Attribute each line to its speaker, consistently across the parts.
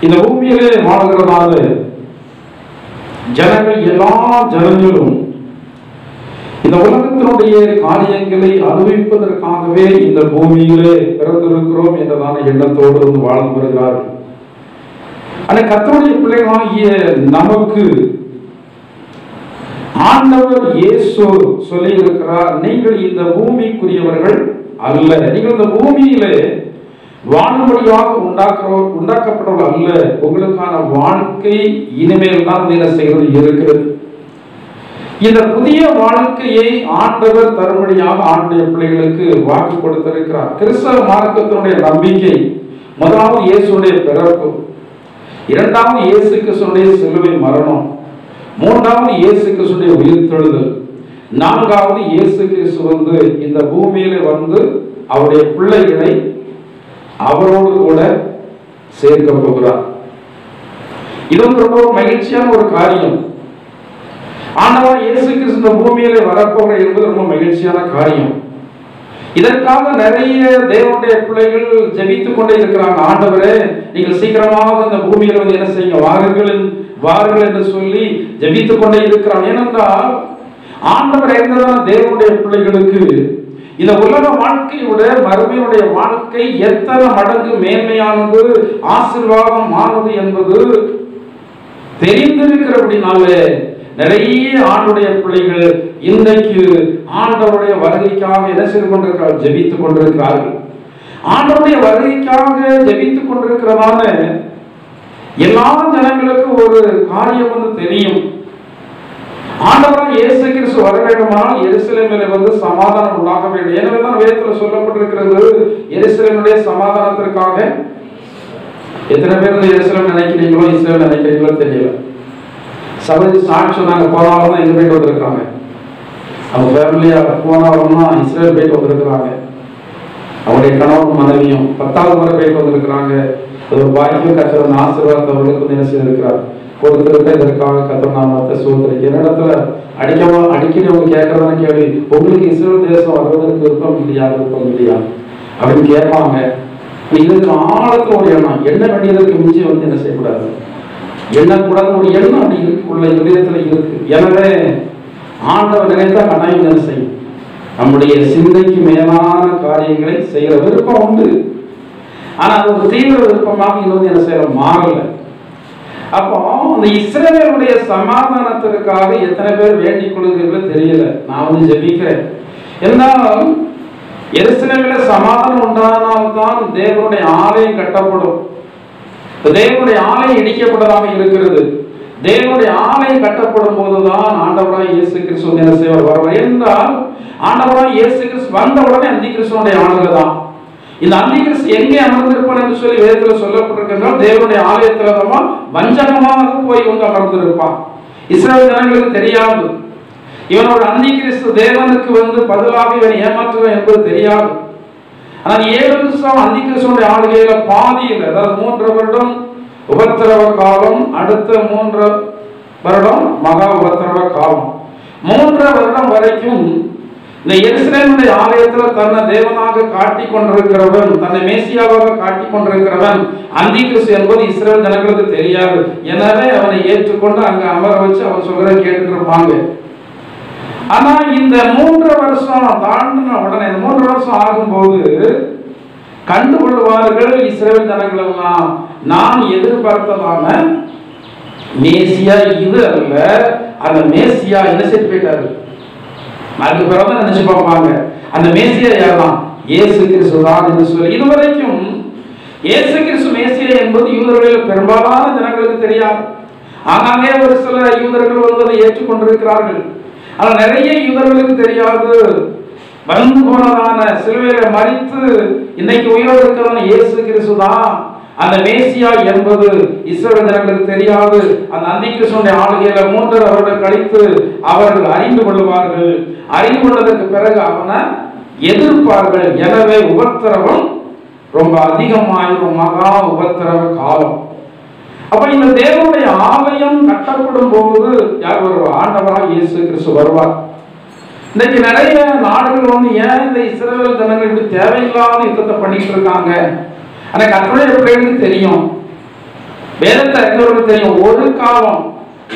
Speaker 1: இந்த பூமியிலே வாழ்கிறதால ஜனங்கள் எல்லா ஜனங்களும் இந்த உலகத்தினுடைய காரியங்களை அனுபவிப்பதற்காகவே இந்த பூமியிலே பிறந்திருக்கிறோம் என்றதான எண்ணத்தோடு வந்து வாழ்ந்து வருகிறார்கள். ஆனால் கர்த்தருடைய பிள்ளைகளாகிய நமக்கு ஆண்டவர் இயேசு சொல்லி இருக்கிறார், நீங்கள் இந்த பூமிக்குரியவர்கள் அல்ல, நீங்கள் இந்த பூமியிலே வாழும்படியாக உண்டாக்கப்பட்டவர்கள் அல்ல, உங்களுக்கான வாழ்க்கை இனிமேல் தான் என்ன செய்கிறது இருக்கிறது. இந்த புதிய வாழ்க்கையை ஆண்டவர் தரும்படியாக ஆண்டுடைய பிள்ளைகளுக்கு வாக்கு கொடுத்திருக்கிறார். கிறிஸ்தவ மார்க்கத்தினுடைய நம்பிக்கை முதலாவது இயேசுடைய பிறப்பு, இரண்டாவது இயேசு கிறிஸ்துடைய சிலுவை மரணம், மூன்றாவது இயேசு கிறிஸ்துடைய உயிர்த்தெழுதல், நான்காவது இயேசு கிறிஸ்து வந்து இந்த பூமியில வந்து அவருடைய பிள்ளைகளை அவரோடு கூட சேர்க்க போகிறார். இது ரொம்ப மகிழ்ச்சியான ஒரு காரியம். ஆண்டவர் இயேசு கிறிஸ்து இந்த பூமியிலே வரப்போகிறார் என்பது ரொம்ப மகிழ்ச்சியான காரியம். இதற்காக நிறைய தேவனுடைய பிள்ளைகள் ஜெபித்துக் கொண்டே இருக்கிறாங்க. ஆண்டவரே, நீங்கள் சீக்கிரமாக இந்த பூமியில வந்து என்ன செய்யுங்க, வாருங்கள் என்று சொல்லி ஜெபித்துக் கொண்டே இருக்கிறாங்க. ஏனென்றால் ஆண்டவர் இருந்ததான தேவனுடைய பிள்ளைகளுக்கு இந்த உலக வாழ்க்கையோட மறுமையுடைய வாழ்க்கை எத்தனை மடங்கு மேன்மையானது, ஆசீர்வாதமானது என்பது தெரிந்திருக்கிறபடினாலே நிறைய ஆண்டுடைய பிள்ளைகள் இன்றைக்கு ஆண்டவருடைய வருகைக்காக என்ன செய்து கொண்டிருக்கிறார்கள், ஜெபித்துக் கொண்டிருக்கிறார்கள். ஆண்டவருடைய வருகைக்காக ஜெபித்துக் கொண்டிருக்கிறதான எல்லா ஜனங்களுக்கும் ஒரு காரியம் வந்து தெரியும். ஆண்டவராக இயேசு கிறிஸ்து வர வேண்டுமானால் எருசலேமிலே வந்து சமாதானம் உண்டாக வேண்டும். எனவேதான் வேதத்தில் சொல்லப்பட்டிருக்கிறது, எருசலேமுடைய சமாதானத்திற்காக. எத்தனை பேர் எருசலேம் நினைக்கிறீங்களோ இஸ்ரேல் நினைக்கிறீங்களோ தெரியல. சபதி சாட்சி சொன்னாங்க, போனாலும் தான் எங்க போயிட்டு வந்திருக்காங்க, அவங்க ஃபேமிலியா போனாலும் தான் இஸ்ரேல் போயிட்டு வந்திருக்கிறாங்க. அவருடைய கணவன் மனைவியும் 10வது முறை போயிட்டு வந்திருக்கிறாங்க. ஒரு பாக்கியம் கர்த்தர் ஆசீர்வாதத்தை அவர்களுக்கு வந்து என்ன செய்திருக்கிறார், கொடுத்திருக்க. இதற்காக கர்த்தர் நாமத்தை சோதரிக்க இடத்துல அடிக்கடி அவங்க கேட்கறதான கேள்வி, உங்களுக்கு இஸ்ரேல் தேசம் வருவதற்கு விருப்பம் இல்லையா அப்படின்னு கேட்பாங்க. இதுக்கு ஆழத்துல ஒரு எண்ணம், எண்ண வேண்டியதற்கு மிஞ்சி வந்து என்ன செய்யக்கூடாது, எண்ணக்கூடாது ஒரு எண்ணம் அப்படி இருக்கு, உள்ள இதயத்துல இருக்கு. எனவே ஆண்டவர் நினைத்தா கட்டாயம் என்ன செய்யும், நம்முடைய சிந்தைக்கு மேலான காரியங்களை செய்யற விருப்பம் உண்டு. ஆனா அது ஒரு தீவிர விருப்பமாக இன்னும் என்ன செய்ய மாறல. அப்போ அந்த இஸ்ரவேலுடைய சமாதானத்திற்காக எத்தனை பேர் வேண்டிக் கொள்கிறீர்கள் தெரியல. நான் வந்து ஜெபிக்கிறேன். என்றாலும் எருசலேமில சமாதானம் உண்டானால்தான் தேவனுடைய ஆலயம் கட்டப்படும். தேவனுடைய ஆலயம் இடிக்கப்பட்டதாக இருக்கிறது. தேவனுடைய ஆலயம் கட்டப்படும் போதுதான் ஆண்டவராய் இயேசு கிறிஸ்து என்ன செய்வார், வருவார். என்றால் ஆண்டவராய் இயேசு கிறிஸ்து வந்த உடனே அந்தி கிறிஸ்துவனுடைய ஆளுகை தான். இந்த அந்தி கிறிஸ்து எங்கே அமர்ந்திருப்பான் என்று சொல்லி வேதத்தில் சொல்லப்பட்டிருக்கிறார், தேவனுடைய ஆலயத்தில வஞ்சகமாக போய் வந்து அமர்ந்திருப்பான். இஸ்ரவேல் ஜனங்களுக்கு தெரியாது, இவனோட அந்தி கிறிஸ்து தேவனுக்கு வந்து பதிலாக இவன் ஏமாற்றுவான் என்பது தெரியாது. ஆனால் 7 வருஷம் அந்தி கிறிஸ்துவனுடைய ஆளுகையில பாதியில், அதாவது 3 வருடம் உபத்திரவ காலம், அடுத்த 3 வருடம் மகா உபத்திரவ காலம். 3 வருடம் வரைக்கும் இந்த எருசலேமுடைய ஆலயத்தில் தன்னை தேவனாக காட்டிக் கொண்டிருக்கிறவன், தன்னை மேசியாவாக காட்டிக் கொண்டிருக்கிறவன் அந்தி கிறிஸ்து என்பது இஸ்ரவேல் ஜனங்களுக்கு தெரியாது. எனவே அவனை ஏற்றுக்கொண்டு அங்க அமர வச்சு அவன் சொல்றதை கேட்டுட்டு இருப்பாங்க. ஆனா இந்த 3 வருஷம் தாண்டின உடனே, இந்த 3 வருஷம் ஆகும்போது கண்டுகொள்வார்கள் இஸ்ரவேல் ஜனங்கள் எல்லாம், நான் எதிர்பார்த்ததான மேசியா இது அல்ல, அந்த மேசியா என்ன செய்து போயிட்டாரு. அதுக்கு பிறகு நினைச்சு பார்ப்பாங்க, அந்த மேசியா யார்தான், இயேசு கிறிஸ்து தான் என்று சொல்லி. இதுவரைக்கும் இயேசு கிறிஸ்து மேசியா என்பது யூதர்களில் பெரும்பாலான ஜனங்களுக்கு தெரியாது. ஆனாலே ஒரு சில யூதர்கள் வந்து அதை ஏற்றுக்கொண்டிருக்கிறார்கள். ஆனால் நிறைய யூதர்களுக்கு தெரியாது, வந்து போனதான சிலுவையில மரித்து இன்னைக்கு உயிரோடு இருக்கிறதான இயேசு கிறிஸ்து தான் அந்த மேசியா என்பது இஸ்ரவேல் ஜனங்களுக்கு தெரியாது. அந்த அந்தி கிறிஸ்துவினுடைய ஆளுகையில 3 வருடம் கழித்து அவர்கள் அறிந்து கொள்வார்கள். அறிந்து கொண்டதற்கு பிறகு அவனை எதிர்ப்பார்கள். எனவே உபத்திரவம் ரொம்ப அதிகமாயிரும், மகா உபத்திரவ காலம். அப்ப இந்த தேவனுடைய ஆலயம் கட்டப்படும் போது யார் வருவார், ஆண்டவராக இயேசு கிறிஸ்து வருவார். இன்னைக்கு நிறைய நாடுகள் வந்து ஏன் இந்த இஸ்ரவேல் ஜனங்கள் இப்படி தேவையில்லாத யுத்தத்தை பண்ணிட்டு இருக்காங்க, ஆனா கர்த்தருடைய பிள்ளைகளுக்கு தெரியும். வேதத்தை அறிந்தவர்களுக்கு தெரியும், ஒரு காலம்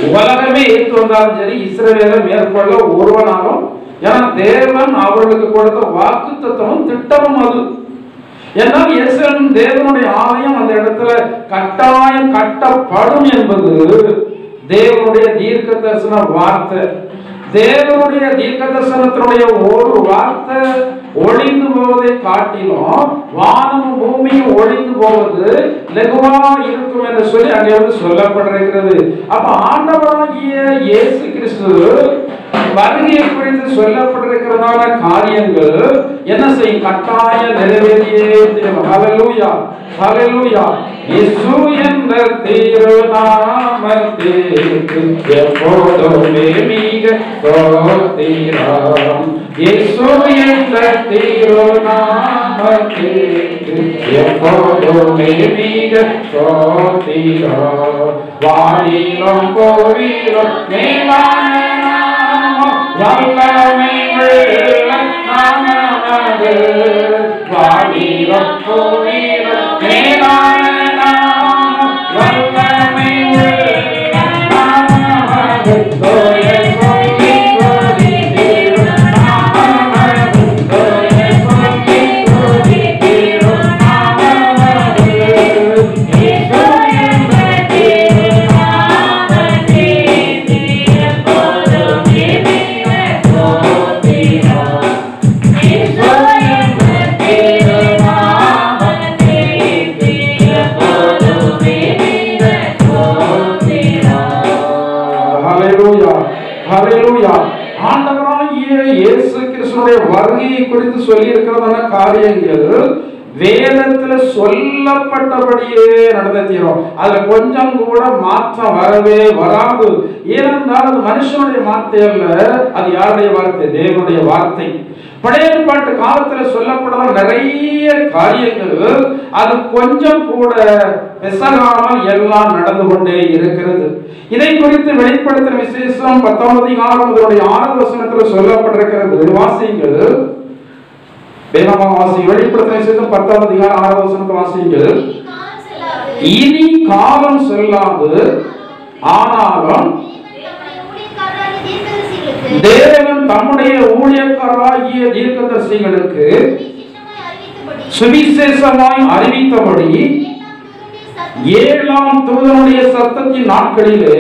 Speaker 1: உலகமே ஏற்று வந்தாலும் சரி இஸ்ரவேலை மேற்கொள்ள ஒருவனாலும், ஏன்னா தேவன் அவர்களுக்கு கொடுத்த வாக்குத்தத்தமும் திட்டமும் அது. என்றால் எருசலேம் தேவனுடைய ஆலயம் அந்த இடத்துல கட்டாயம் கட்டப்படும் என்பது தேவனுடைய தீர்க்க தரிசன வார்த்தை. தேவனுடைய தீர்க்க தரிசனத்தினுடைய ஒரு வார்த்தை ஒளிந்து போவதை காட்டிலும் வானமும் பூமியும் ஒளிந்து போவது லகுவா இருக்கும் என்று சொல்லி அங்கே வந்து சொல்லப்பட்டிருக்கிறது. அப்ப ஆண்டவராகிய இயேசு கிறிஸ்து வருகையை குறித்து சொல்லப்பட்டிருக்கிறதான காரியங்கள் என்ன செய்யும்? கட்டாய நிறைவேறியே தீரும். ஹல்லேலூயா, ஹல்லேலூயா. இயேசு என்ற திருநாமத்திற்கு எப்போதுமே மிக ஸ்தோத்திரம். இயேசு என்ற திருநாமத்திற்கு எப்போதுமே மிக ஸ்தோத்திரம். வானிலும் பூமியிலும் மேலான வல்லமை உள்ள நாமமது. வானிலும் பூமியிலும் மேலான நாமம் வல்லமை உள்ள நாமமது. தோய சொல்லி துதித்திடும் நாமமது. தோய சொல்லி துதித்திடும் நாமமது. இயேசு என்ற திருநாமத்திற்கு எப்போதுமே மிக ஸ்தோத்திரம். இயேசு என்ற திருநாமத்திற்கு எப்போதுமே மிக ஸ்தோத்திரம். ஹல்லேலூயா, ஹல்லேலூயா. ஆண்டவராகிய இயேசு கிறிஸ்துவினுடைய வருகையை குறித்து சொல்லி இருக்கிறதான காரியங்கள் வேதத்துல சொல்லப்பட்டபடியே நடந்து தீரும். அதுல கொஞ்சம் கூட மாற்றம் வரவே வராது. ஏனென்றால் அது மனுஷனுடைய வார்த்தை அல்ல, அது யாருடைய வார்த்தை? தேவனுடைய வார்த்தை. பழைய ஏற்பாட்டு காலத்துல சொல்லப்பட்ட நிறைய காரியங்கள் அது கொஞ்சம் கூட பெசகாமல் எல்லாம் நடந்து கொண்டே இருக்கிறது. இதை குறித்து வெளிப்படுத்தின விசேஷம் 19:6 சொல்லப்பட்டிருக்கிறது. வாசியுங்கள், வேதமாக வாசி. வெளிப்படுத்தின விசேஷம் 10:6 வாசியுங்கள். இனி காலம் செல்லாது, ஆனாலும் தேவன் தம்முடைய ஊழியக்காரராகிய தீர்க்கதரிசிகளுக்கு சுவிசேஷமாய் அறிவித்தபடி 7ஆம் தூதனுடைய சத்தத்தின் நாட்களிலே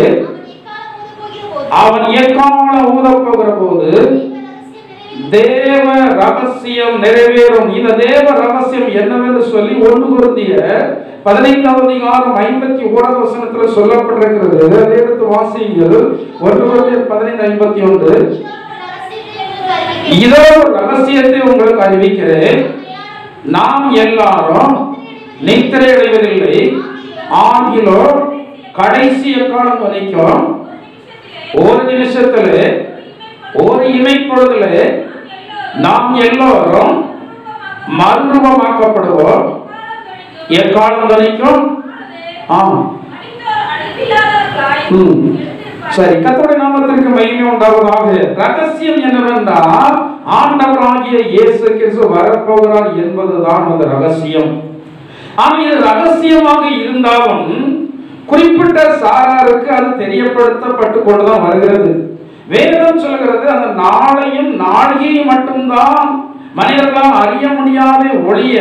Speaker 1: அவன் எக்காலம் ஊதப் போகிற போது தேவ ரகசியம் நிறைவேறும். இந்த தேவ ரகசியம் என்னவென்று சொல்லி 1 கொரிந்தியர் 15:51 சொல்லப்பட்டிருக்கிறது. அதை எடுத்து வாசியுங்கள். 1 கொரிந்தியர் 15:51. இதோ ஒரு ரகசியத்தை உங்களுக்கு அறிவிக்கிறேன், நாம் எல்லாரும் நித்திரை அடைவதில்லை, ஆகிலும் கடைசி எக்காலம் வரைக்கும் ஒரு நிமிஷத்திலே ஒரு இமைப்பொழுதிலே நாம் எல்லோரும் மறுரூபமாக்கப்படுவோம். எக்காலம் வரைக்கும். சரி, கர்த்தருடைய நாமத்திற்கு மகிமை உண்டாவதாக. ரகசியம் என்னவென்றால் ஆண்டவராகிய இயேசு கிறிஸ்து வரப்போகிறார் என்பதுதான் அந்த ரகசியம். ஆனால் இது ரகசியமாக இருந்தாலும் குறிப்பிட்ட சாராருக்கு அது தெரியப்படுத்தப்பட்டு கொண்டுதான் வருகிறது. வேதம் சொல்கிறது அந்த நாளையும் நாளிகையும் மட்டும்தான் மனிதர்களால் அறிய முடியாத ஒழிய,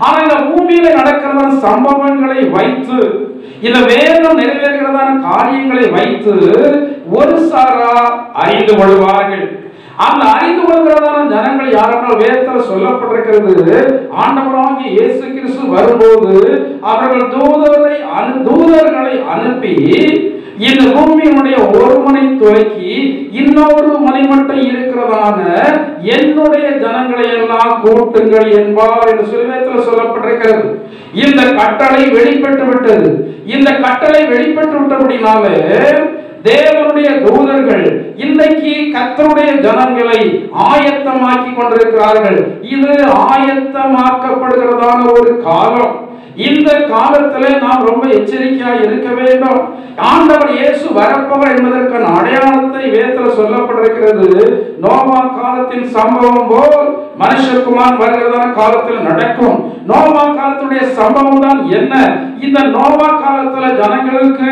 Speaker 1: ஆனால் இந்த பூமியில நடக்கிறதான சம்பவங்களை வைத்து, இந்த வேதம் நிறைவேறுகிறதான காரியங்களை வைத்து ஒரு சாரா அறிந்து கொள்வார்கள். அந்த அறிந்து கொள்கிறதான ஜனங்கள் யாரென்றால் வேதத்தில் சொல்லப்பட்டிருக்கிறது, ஆண்டவராகிய இயேசு கிறிஸ்து வரும்போது அவர்கள் தூதர்களை அனுப்பி இந்த பூமியினுடைய ஒரு மனை துவக்கி இன்னொரு மனை மட்டும் இருக்கிறதான என்னுடைய ஜனங்களை எல்லாம் கூட்டுங்கள் என்பார் என்று வேதத்தில் சொல்லப்பட்டிருக்கிறது. இந்த கட்டளை வெளிப்பட்டு விட்டது. இந்த கட்டளை வெளிப்பட்டு விட்டபடினாலே தேவனுடைய தூதர்கள் இன்றைக்கு கர்த்தருடைய ஜனங்களை ஆயத்தமாக்கி கொண்டிருக்கிறார்கள். இது ஆயத்தமாக்கப்படுகிறதான ஒரு காலம். இந்த காலத்துல நாம் ரொம்ப எச்சரிக்கையா இருக்க வேண்டும். ஆண்டவர் இயேசு வரப்பவர் என்பதற்கான அடையாளத்தை வேதத்தில் சொல்லப்பட்டிருக்கிறது. நோவா காலத்தின் சம்பவம் போல் மனுஷகுமாரன் வருகிறதான காலத்தில் நடக்கும். நோவா காலத்துடைய சம்பவம் தான் என்ன? இந்த நோவா காலத்துல ஜனங்களுக்கு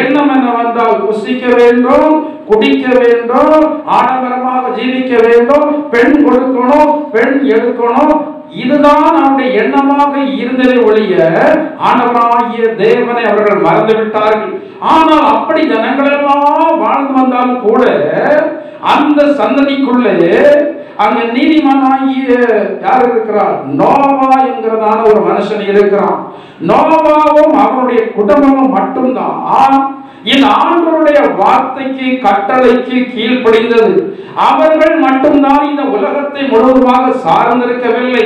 Speaker 1: எண்ணம் என்னவென்றால் புசிக்க வேண்டும், குடிக்க வேண்டும், ஆடம்பரமாக ஜீவிக்க வேண்டும், பெண் கொடுக்கணும், பெண் எடுக்கணும். இதுதான் அவருடைய எண்ணமாக இருந்ததை ஒழிய ஆண்டவராகிய தேவனை அவர்கள் மறந்து விட்டார்கள். ஆனால் அப்படி ஜனங்களெல்லாம் வாழ்ந்து வந்தாலும் கூட அந்த சந்ததிக்குள்ளே அங்க நீதிமானாகிய யார் இருக்கிறார்? நோவா என்கிறதான ஒரு மனுஷன் இருக்கிறான். நோவாவும் அவருடைய குடும்பமும் மட்டும்தான் இந்த ஆண்டவருடைய வார்த்தைக்கு கட்டளைக்கு கீழ்ப்படிந்தது. அவர்கள் மட்டும்தான் இந்த உலகத்தை முழுவதுமாக சார்ந்திருக்கவில்லை.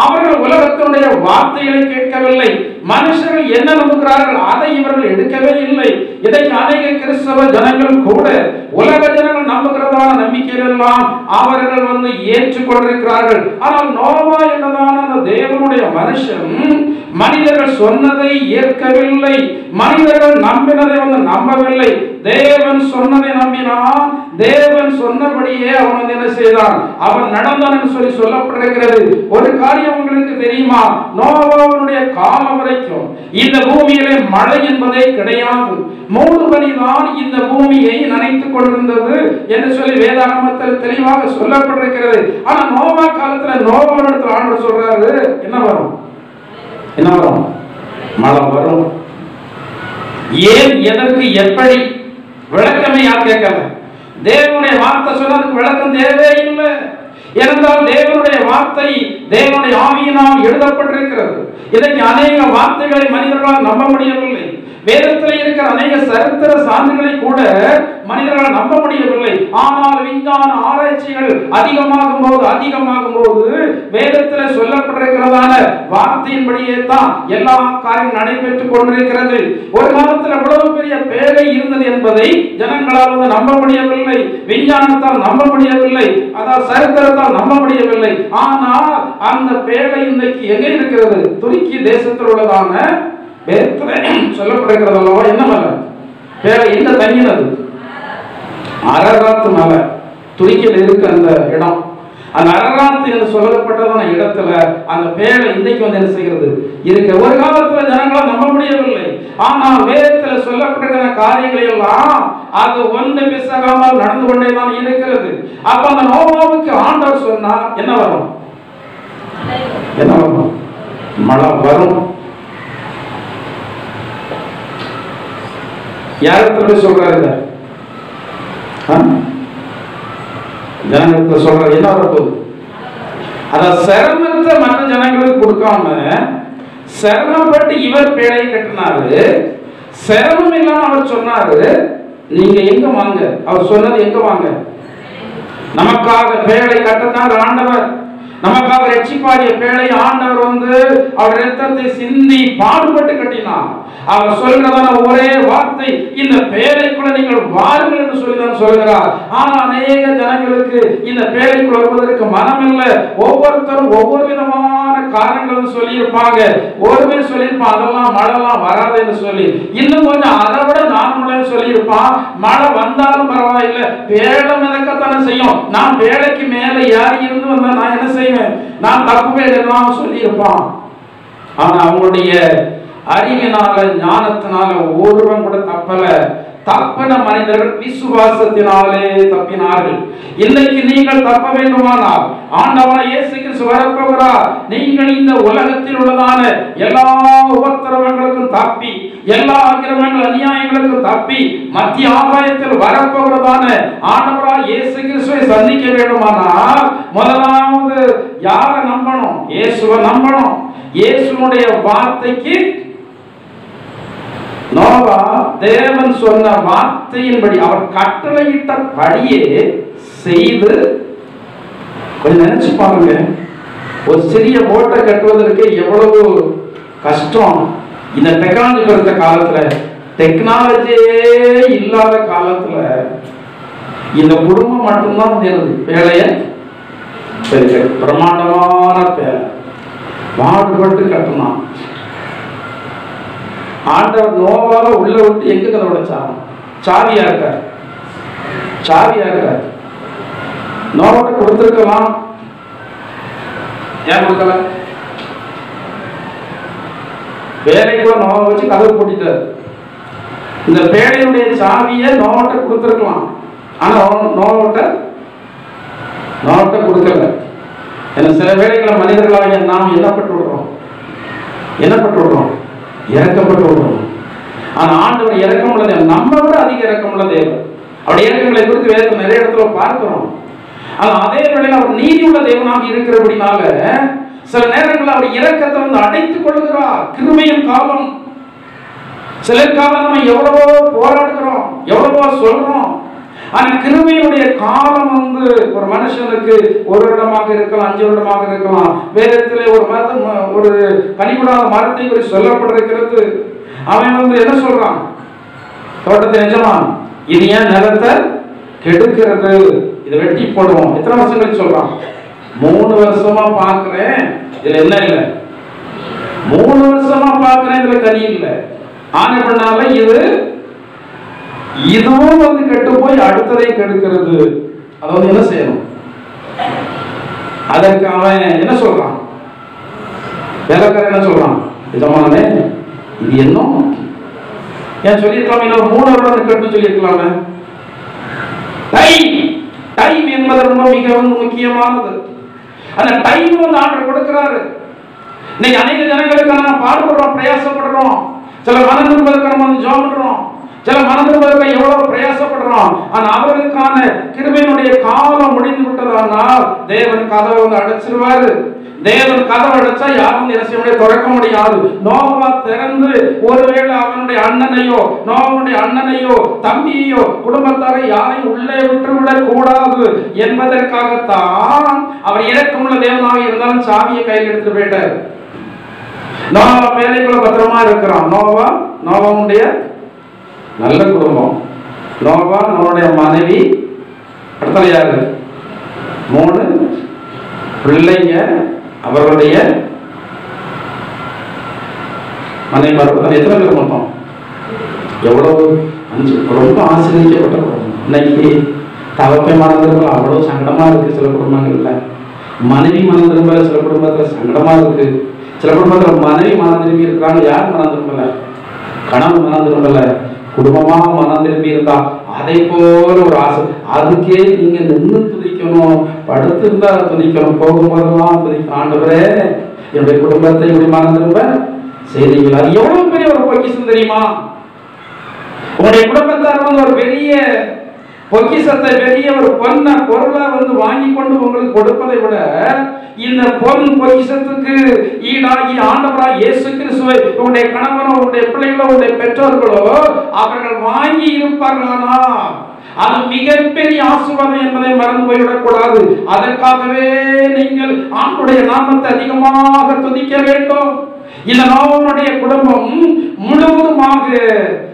Speaker 1: அவர்கள் உலகத்தினுடைய வார்த்தைகளை கேட்கவில்லை. மனுஷர்கள் என்ன நம்புகிறார்கள் அதை இவர்கள் எடுக்கவே இல்லை. இன்றைக்கு அநேக கிறிஸ்தவ ஜனங்கள் கூட உலக ஜனங்கள் நம்புகிறதான நம்பிக்கைகள் எல்லாம் அவர்கள் ஏற்றுக்கொண்டிருக்கிறார்கள். ஆனால் நோவா என்னதான அந்த தேவனுடைய மனுஷன் மனிதர்கள் சொன்னதை ஏற்கவில்லை. மனிதர்கள் நம்பினதை நம்பவில்லை. தேவன் சொன்னதை நம்பினான். தேவன் சொன்னபடியே அவன் என்ன செய்தான்? அவன் நடந்தான் என்று சொல்லி சொல்லப்பட்டிருக்கிறது. ஒரு காரியம் உங்களுக்கு தெரியுமா? நோவாவுடைய காலம் வரைக்கும் இந்த பூமியிலே மழை என்பதே கிடையாது. மூடுபனிதான் இந்த பூமியை நனைத்துக் கொண்டிருந்தது என்று சொல்லி வேதாகமத்தில் தெளிவாக சொல்லப்பட்டிருக்கிறது. ஆனா நோவா காலத்துல நோவாவிடத்தில் ஆண்டவர் சொல்றாரு, என்ன வரும்? என்ன வரும்? மழை வரும். ஏன், எதற்கு, எப்படி? விளக்கமே யார் கேட்கல. தேவனுடைய வார்த்தை சொன்னதுக்கு விளக்கம் தேவையில்லை. ஏனென்றால் தேவனுடைய வார்த்தை தேவனுடைய ஆவியினால் எழுதப்பட்டிருக்கிறது. இதற்கு அநேக வார்த்தைகளை மனிதர்களால் நம்ப முடியவில்லை. வேதத்தில் இருக்கிற அநேக சரித்திர சான்றுகளை கூட மனிதர்களால் நம்ப முடியவில்லை. ஆனால் விஞ்ஞான ஆராய்ச்சிகள் அதிகமாகும் போது வேதத்தில் சொல்லப்பட்டிருக்கிறதான வார்த்தையின்படியே தான் எல்லா காரியம் நடைபெற்றுக் கொண்டிருக்கிறது. ஒரு காலத்தில் எவ்வளவு பெரிய பேழை இருந்தது என்பதை ஜனங்களால் நம்ப முடியவில்லை. விஞ்ஞானத்தால் நம்ப முடியவில்லை. அதாவது சரித்திரத்தால் நம்ப முடியவில்லை. ஆனால் அந்த பேழை இன்றைக்கு எங்கே இருக்கிறது? துருக்கி தேசத்தில் உள்ளதான சொல்லப்படுகிறது அல்லவா? என்ன மலை? பேழை எங்க தங்கினது? அரராத்து மலை. துருக்கியில் இருக்கு அந்த இடம். அந்த அரராத்து என்று சொல்லப்பட்டதான இடத்துல அந்த பேழை இன்றைக்கு என்ன செய்கிறது? இருக்கு. ஒரு காலத்துல ஜனங்களால் நம்ப முடியவில்லை. ஆனால் வேதத்தில் சொல்லப்பட்டிருக்கிற காரியங்கள் எல்லாம் அது ஒன்று பிசகாமல் நடந்து கொண்டேதான் இருக்கிறது. அப்ப அந்த நோவாவுக்கு ஆண்டவர் சொன்னா என்ன வரும்? என்ன வரும்? மழை வரும். யாரத்துல சொல்றாரு? ஜனங்களுக்கு சொல்றாரு என்ன வரப்போகுது? அத சிரமத்தை மற்ற ஜனங்களுக்கு கொடுக்காம சிரமப்பட்டு இவர் பேழையை கட்டினாரு. சிரமம் இல்லாம அவர் சொன்னாரு, நீங்க எங்க வாங்க. அவர் சொன்னது எங்க வாங்க? நமக்காக பேழை கட்டினார் ஆண்டவர். நமக்காக ரட்சிப்பாகிய பேழை ஆண்டவர் அவர் இரத்தத்தை சிந்தி பாடுபட்டு கட்டினார். அவர் சொல்றதான ஒரே வார்த்தை, இந்த பேழைக்குள்ள நீங்கள் வாருங்கள் என்று சொல்லிதான் சொல்கிறார். ஆனா அநேக ஜனங்களுக்கு இந்த பேழைக்குள்ள வருவதற்கு மனம் இல்லை. ஒவ்வொருத்தரும் ஒவ்வொரு விதமான காரணங்கள் சொல்லி இருப்பாங்க. ஒருவே சொல்லியிருப்பான் அதெல்லாம் மழைலாம் வராது என்று சொல்லி, இன்னும் கொஞ்சம் அதை விட நான் சொல்லி இருப்பான் மழை வந்தாலும் பரவாயில்லை, பேழை மிதக்கத்தானே செய்யும், நான் பேழைக்கு மேல ஏறி இருந்து வந்தா நான் என்ன செய்வேன், நான் தப்பு எல்லாம் சொல்லி இருப்பான். ஆனா அவங்களுடைய அறிவினால ஞானத்தினால ஒருவன் கூட தப்பல. தப்பின மனிதர்கள் விசுவாசத்தினாலே தப்பினார்கள். இன்னைக்கு நீங்கள் தப்ப வேண்டுமானால் ஆண்டவராகிய இயேசு கிறிஸ்து வரப்போகிறார். நீங்கள் இந்த உலகத்தில் உள்ளதான எல்லா உபத்திரவங்களுக்கும் தப்பி, எல்லா அக்கிரமங்கள் அநியாயங்களுக்கும் தப்பி மத்திய ஆகாயத்தில் வரப்போகிறதான ஆண்டவராகிய இயேசு கிறிஸ்துவை சந்திக்க வேண்டுமானால் முதலாவது யாரை நம்பணும்? இயேசுவை நம்பணும். இயேசுனுடைய வார்த்தைக்கு நோவா தேவன் சொன்ன வார்த்தையின்படி அவர் கட்டளையிட்டபடியே செய்து, கொஞ்சம் நினைச்சு பாருங்க, ஒரு சிறிய போட்டை கட்டுவதற்கு எவ்வளவு கஷ்டம். இந்த டெக்னாலஜி இருந்த காலத்துல, டெக்னாலஜியே இல்லாத காலத்துல இந்த குடும்பம் மட்டும்தான் வேலைய பிரம்மாண்டமான பேரை பாடுபட்டு கட்டினான். ஆண்டவர் நோவாவை உள்ள விட்டு எங்க கதை உடைச்சாங்க? சாவியா இருக்கார், சாவியா இருக்கார். நோவாட்ட கொடுத்திருக்கலாம், ஏன் கொடுக்கல? வேலைக்குள்ள நோவை வச்சு கதவு போட்டிட்டார். இந்த பேழையுடைய சாவியை நோவாட்ட கொடுத்திருக்கலாம், ஆனா நோவாட்ட கொடுக்கல. ஏன்னா சில வேளைகளை மனிதர்களாக நாம் என்னப்பட்டு விடுறோம், இறக்கப்பட்டு விடுறோம். ஆனா ஆண்டவர் இறக்கமுள்ள தேவன், நம்ம விட அதிக இறக்கமுள்ள தேவன். அவருடைய இறக்கங்களை குறித்து வேதம் நிறைய இடத்துல பார்க்கிறோம். ஆனா அதே வேளையில் அவர் நீதி உள்ள தேவனாக இருக்கிறபடினால சில நேரங்களில் அவர் இரக்கத்தை வந்து அடைத்துக் கொள்கிறார். கிருபையின் காலம், சிலருக்காக நம்ம எவ்வளவோ போராடுகிறோம், எவ்வளவோ சொல்றோம். ஆனா கிருபையுடைய காலம் வந்து ஒரு மனுஷனுக்கு 1 வருடமாக இருக்கலாம், 5 வருடமாக இருக்கலாம். வேதத்திலே ஒரு கனிகூடாத மரத்தை குறித்து சொல்லப்பட்டிருக்கிறது. அவன் வந்து என்ன சொல்றான்? தோட்டத்தை எஜமான், இது ஏன் நிலத்தை கெடுக்கிறது, இதை வெட்டி போடுவோம். எத்தனை வருஷம் கழிச்சு சொல்றான்? 3 வருஷமா பாக்குறேன், இதுல என்ன இல்லை. 3 வருஷமா பாக்குறேன், இதுல கனி இல்லை. ஆன பண்ணால இதுவும் வந்து கெட்டு போய் அடுத்ததை கெடுக்கிறது. அதை வந்து என்ன செய்யணும்? அதற்கு அவன் என்ன சொல்றான்? வேலைக்காரன் என்ன சொல்றான்? எஜமானே, இது என்ன? ஏன் சொல்லியிருக்கலாமே, இன்னொரு 3 வருடம் கெட்டு சொல்லியிருக்கலாமே. டைம் என்பது ரொம்ப மிகவும் முக்கியமானது. அந்த டைம் வந்து ஆண்டவர் கொடுக்கிறாரு. இன்னைக்கு அநேக ஜனங்களுக்கு நம்ம பாடுபடுறோம், பிரயாசப்படுறோம். சில மனம் திரும்புவதற்கு நம்ம வந்து ஜெபம் பண்றோம், சில மனம் திரும்புவதற்கு எவ்வளவு பிரயாசப்படுறோம். ஆனா அவர்களுக்கான கிருபையினுடைய காலம் முடிந்து விட்டதானால் தேவன் கதவை வந்து அடைச்சிருவாரு. தேவன் கதவை அடைச்சா யாரும் என்ன திறக்க முடியாது. நோவா திறந்து ஒருவேளை அவனுடைய அண்ணனையோ தம்பியோ குடும்பத்தாரை யாரையும் உள்ளே விட்டுவிடக் கூடாது என்பதற்காகத்தான் அவர் இரக்கமுள்ள தேவனாக இருந்தாலும் சாவியை கையில் எடுத்து போயிட்டார். நோவா வேலைக்குள்ள பத்திரமா இருக்கிறான். நோவாவுடைய நல்ல குடும்பம். நோவா, நம்மளுடைய மனைவி, அடுத்த யாரு? 3 பிள்ளைங்க, அவர்களுடைய மனைவி. எத்தனை பேர் மொத்தம்? எவ்வளவு? 5. ரொம்ப ஆசிரியப்பட்ட குடும்பம். இன்னைக்கு தகப்பை மறந்துருக்கலாம், அவ்வளவு சங்கடமா இருக்கு. சில குடும்பங்கள்ல மனைவி மனம் திரும்பல, சில குடும்பத்துல சங்கடமா இருக்கு. சில குடும்பத்துல மனைவி மனம் திரும்பி இருக்கிறாங்க. யார் மனம் திரும்பல? கணவன் மனம் திரும்பல. குடும்பமா மனம் திரும்பி இருந்தா அதை போல ஒரு ஆசை. அதுக்கே நீங்க நின்று துதிக்கணும், படுத்து இருந்தா துதிக்கணும், போகும்போதெல்லாம் துதிக்கணும். ஆண்டவரே, என்னுடைய குடும்பத்தை இப்படி மனம் திரும்ப செய்தீங்களா? அது எவ்வளவு பெரிய ஒரு பொக்கிஷம் தெரியுமா? உங்களுடைய குடும்பத்தார் வந்து ஒரு பெரிய பொக்கிஷத்தை, பெரிய ஒரு பொருளை வந்து வாங்கி கொண்டு உங்களுக்கு கொடுப்பதை விட இந்த பொக்கிஷத்துக்கு ஈடாகி ஆண்டவராக இயேசு கிறிஸ்துவை உங்களுடைய கணவனோ, உங்களுடைய பிள்ளைகளோ, உங்களுடைய பெற்றோர்களோ அவர்கள் வாங்கி இருப்பார்களானா அது மிகப்பெரிய ஆசீர்வாதம் என்பதை மறந்து போய்விடக் கூடாது. அதற்காகவே நீங்கள் ஆண்டவருடைய நாமத்தை அதிகமாக துதிக்க வேண்டும். இந்த நோவாவுடைய குடும்பம் முழுவதுமாக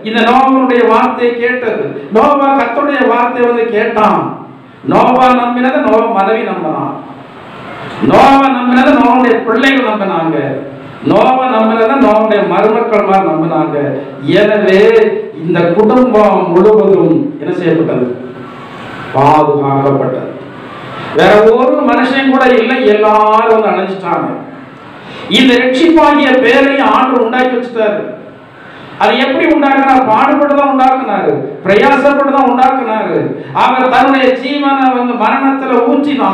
Speaker 1: இந்த நோவாவுடைய வார்த்தையை கேட்டது. நோவா கர்த்தருடைய வார்த்தை வந்து கேட்டான். நோவா நம்பினதை நோவா மனைவி நம்பினான். நோவா நம்பினதை நோவாவுடைய பிள்ளைகள் நம்பினாங்க. நோவா நம்பினதை நோவாவுடைய மருமக்கள் மாதிரி நம்பினாங்க. எனவே இந்த குடும்பம் முழுவதும் என்ன செய்யப்பட்டது? பாதுகாக்கப்பட்டது. வேற ஒரு மனுஷன் கூட இல்லை, எல்லாரும் வந்து அணைஞ்சிட்டாங்க. இந்த ரட்சிப்பாகிய பேரையும் ஆண்டவர் உண்டாக்கி வச்சுட்டாரு. அது எப்படி உண்டாக்குனார்? பாடுபட்டுதான் உண்டாக்குனாரு, பிரயாசப்பட்டுதான் உண்டாக்குனாரு. அவர் தன்னுடைய ஜீவனை வந்து மரணத்துல ஊற்றினா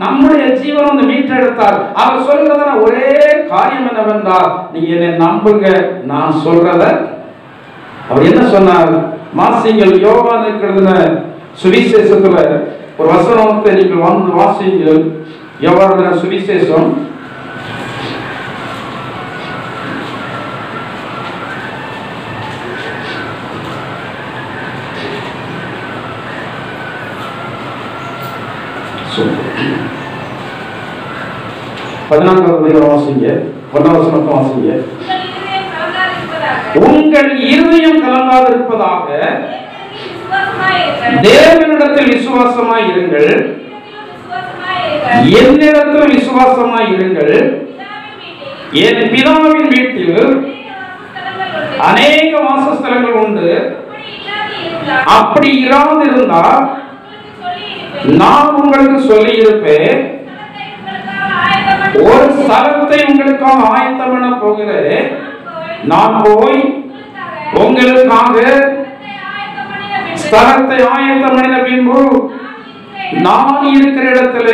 Speaker 1: நம்முடைய ஜீவனை வந்து மீட்டெடுத்தார். அவர் சொல்றதான ஒரே காரியம் என்னவென்றால், நீங்க என்னை நம்புங்க, நான் சொல்றத. அவர் என்ன சொன்னார்? வாசிங்கள், யோவானுக்கு எழுதின சுவிசேஷத்துல ஒரு வசனத்தை நீங்கள் வந்து வாசிங்கள். யோவானுடைய சுவிசேஷம் 14வது வாசிங்க, 1வது வசனத்தை வாசிங்க. உங்கள் இருதயம் கலங்காதிருப்பதாக தேவனிடத்தில் விசுவாசமாய் இருங்கள், என்னிடத்தில் விசுவாசமாய் இருங்கள். என் பிதாவின் வீட்டில் அநேக வாசஸ்தலங்கள் உண்டு. அப்படி இராதிருந்தால் நான் உங்களுக்கு சொல்லி இருப்பேன், ஒரு ஸ்தலத்தை உங்களுக்காக ஆயத்தம் பண்ண போகிறேன். நான் போய் உங்களுக்காக ஸ்தலத்தை ஆயத்தம் பண்ணின பின்பு நான் இருக்கிற இடத்துல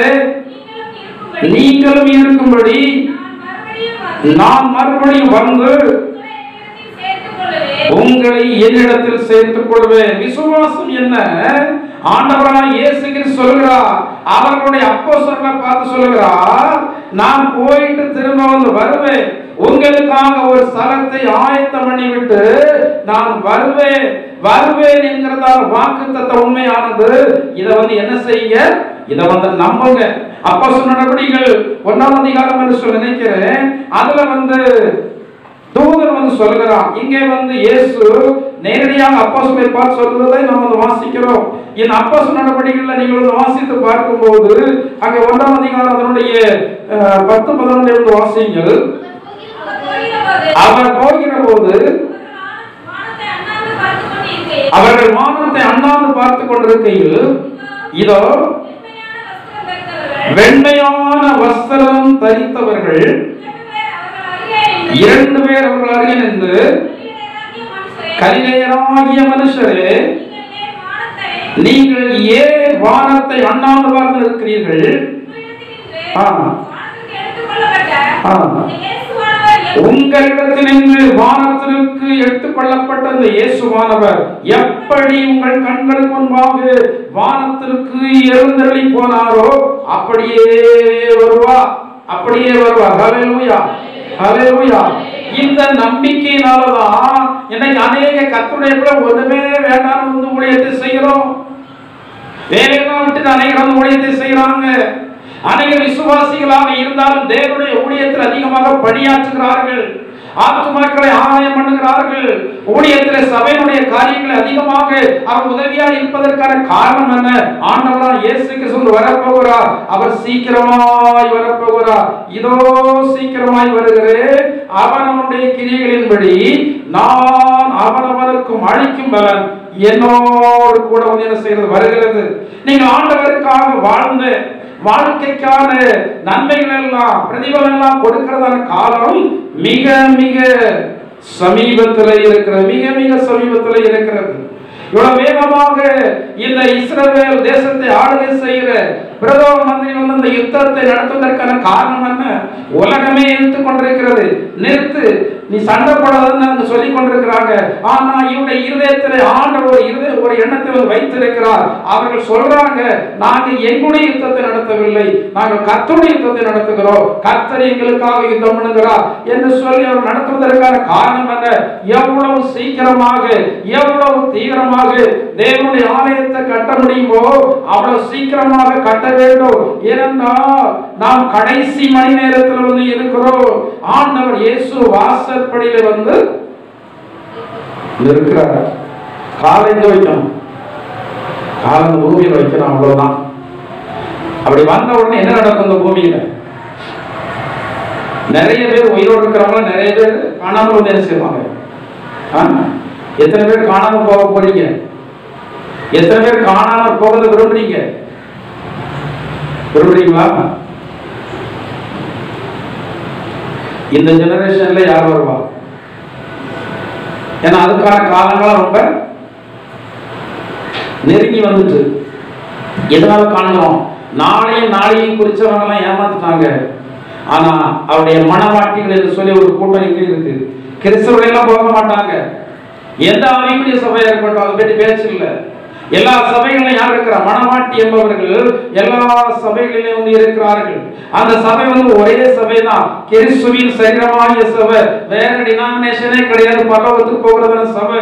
Speaker 1: நீங்களும் இருக்கும்படி நான் மறுபடியும் வந்து உங்களை என்னிடத்தில் சேர்த்துக் கொள்வேன். விசுவாசம் என்ன? ஆண்டவரான இயேசு கிறிஸ்து சொல்கிறார், அவர்களுடைய அப்போஸ்தலர்களை பார்த்து சொல்கிறார், நான் போயிட்டு திரும்ப வந்து வருவேன், உங்களுக்காக ஒரு ஸ்தலத்தை ஆயத்தம் பண்ணிவிட்டு நான் வருவேன் என்கிறதால் வாக்குத்தத்தம் உண்மையானது. இதை என்ன செய்ய, இதை நம்புங்க. அப்போஸ்தலர் நடவடிக்கைகள் 1ஆம் அதிகாரம் என்று சொல்லி நினைக்கிறேன். அதுல தூதர் சொல்கிறார். இங்கே இயேசு நேரடியாக அப்போஸ்தலரை பார்த்து சொல்றதை நாம் வாசிக்கிறோம். இந்த அப்போஸ்தலர் நடவடிக்கைகளை நீங்கள் வாசித்து பார்க்கும்போது அங்கே 1ஆம் அதிகாரம் அதனுடைய 10-11 வாசிங்கள். அவர் போகிற போது அவர்கள் வானத்தை அண்ணாந்து பார்த்து கொண்டிருக்கையில் இதோ வெண்மையான வஸ்திரம் தரித்தவர்கள் 2 பேர் அவர்கள் அருகே நின்று, கலிலேயராகிய மனுஷரே, நீங்கள் ஏன் வானத்தை அண்ணாந்து பார்த்து இருக்கிறீர்கள்? உங்களிடத்திலிருந்து வானத்திற்கு எடுத்துக் கொள்ளப்பட்ட இந்த இயேசுவானவர் எப்படி உங்கள் கண்களுக்கு முன்பாக வானத்திற்கு எழுந்தருளி போனாரோ அப்படியே வருவார். ஹல்லேலூயா, ஹல்லேலூயா. இந்த நம்பிக்கையினாலதான் இன்னைக்கு அநேக கர்த்தருடைய பிள்ளை ஒண்ணுமே வேண்டாம் ஊழியத்தை செய்கிறோம். வேலையெல்லாம் விட்டு அநேகர் ஊழியத்தை செய்யறாங்க. அநேக விசுவாசிகளாக இருந்தாலும் தேவனுடைய ஊழியத்தில் அதிகமாக பணியாற்றுகிறார்கள். ஆத்துமாக்களை ஆதாயம் பண்ணுகிறார்கள். ஊழியத்தில் சபையினுடைய காரியங்களை அதிகமாக அவர் உதவியாக இருப்பதற்கான காரணம் என்ன? ஆண்டவரான இயேசு கிறிஸ்து வரப்போகிறார். அவர் சீக்கிரமாய் வரப்போகிறார். இதோ சீக்கிரமாய் வருகிறேன். அவனுடைய கிரியைகளின்படி நான் அவனவனுக்கும் அளிக்கும் பலன் என்னோடு கூட என்ன செய்கிறது வருகிறது. நீங்கள் ஆண்டவருக்காக வாழ்ந்த வாழ்க்கைக்கான நன்மைகள் எல்லாம் பிரதிபலன் எல்லாம் கொடுக்கிறதான காலம் மிக மிக சமீபத்தில் இருக்கிறது. மிக மிக சமீபத்தில் இருக்கிறது. இவ்வளவு வேகமாக இந்த இஸ்ரவேல் தேசத்தை ஆளுகை செய்கிற பிரதம மந்திரி இந்த யுத்தத்தை நடத்துவதற்கான காரணம் என்ன? உலகமே இழுத்து கொண்டிருக்கிறது. நிறுத்து, நீ சண்டை போடாதுன்னு சொல்லிக் கொண்டிருக்கிறாங்க. ஆனா இவருடைய இருதயத்தில் ஆண்டவர் ஒரு எண்ணத்தை வைத்திருக்கிறார். அவர்கள் சொல்றாங்க, நாங்க எங்களுடைய யுத்தத்தை நடத்தவில்லை, நாங்கள் கர்த்தருடைய யுத்தத்தை நடத்துகிறோம், கர்த்தர் எங்களுக்காக யுத்தம் பண்ணுகிறார் என்று சொல்லி அவர் நடத்துவதற்கான காரணம் என்ன? எவ்வளவு சீக்கிரமாக எவ்வளவு தீவிரமாக தேவனுடைய ஆலயத்தை கட்ட முடியுமோ அவ்வளவு சீக்கிரமாக கட்ட வேண்டும். ஏனென்றால் நாம் கடைசி மணி நேரத்தில் இருக்கிறோம். ஆண்டவர் இயேசு வாசற்படியில இருக்கிறார். காலை வைக்கணும், காலம் பூமியில் வைக்கணும், அவ்வளவுதான். அப்படி வந்த உடனே என்ன நடக்கும்? இந்த பூமியில நிறைய பேர் உயிரோடு இருக்கிறவங்க, நிறைய பேர் காணாமல் என்ன செய்வாங்க? எத்தனை பேர் காணாம போக போறீங்க? எத்தனை பேர் காணாம போகிறத விரும்புறீங்களா? இந்த ஜெனரேஷன்ல யார் வருவா? ஏன்னா அதுக்கான காலங்களாம் ரொம்ப நெருங்கி வந்துட்டு. எதனால காணணும்? நாளையும் குறிச்சவங்க எல்லாம் ஏமாத்துட்டாங்க. ஆனா அவருடைய மனவாட்டிகள் என்று சொல்லி ஒரு கூட்டம் இங்க இருக்கு. கிறிஸ்தவர்கள் எல்லாம் போக மாட்டாங்க. எந்த ஆவிக்குரிய சபையா இருக்கட்டும், அதை பற்றி பேச்சு இல்லை. எல்லா சபைகளிலும் யார் இருக்கிற? மனவாட்டி என்பவர்கள் எல்லா பரலோகத்திலே இருக்கிறார்கள். அந்த சபை ஒரே சபை தான், கிறிஸ்துவின் சரீரமாகிய சபை. வேற டினாமினேஷனே கிடையாது. பரலோகத்துக்கு போகிறதான சபை,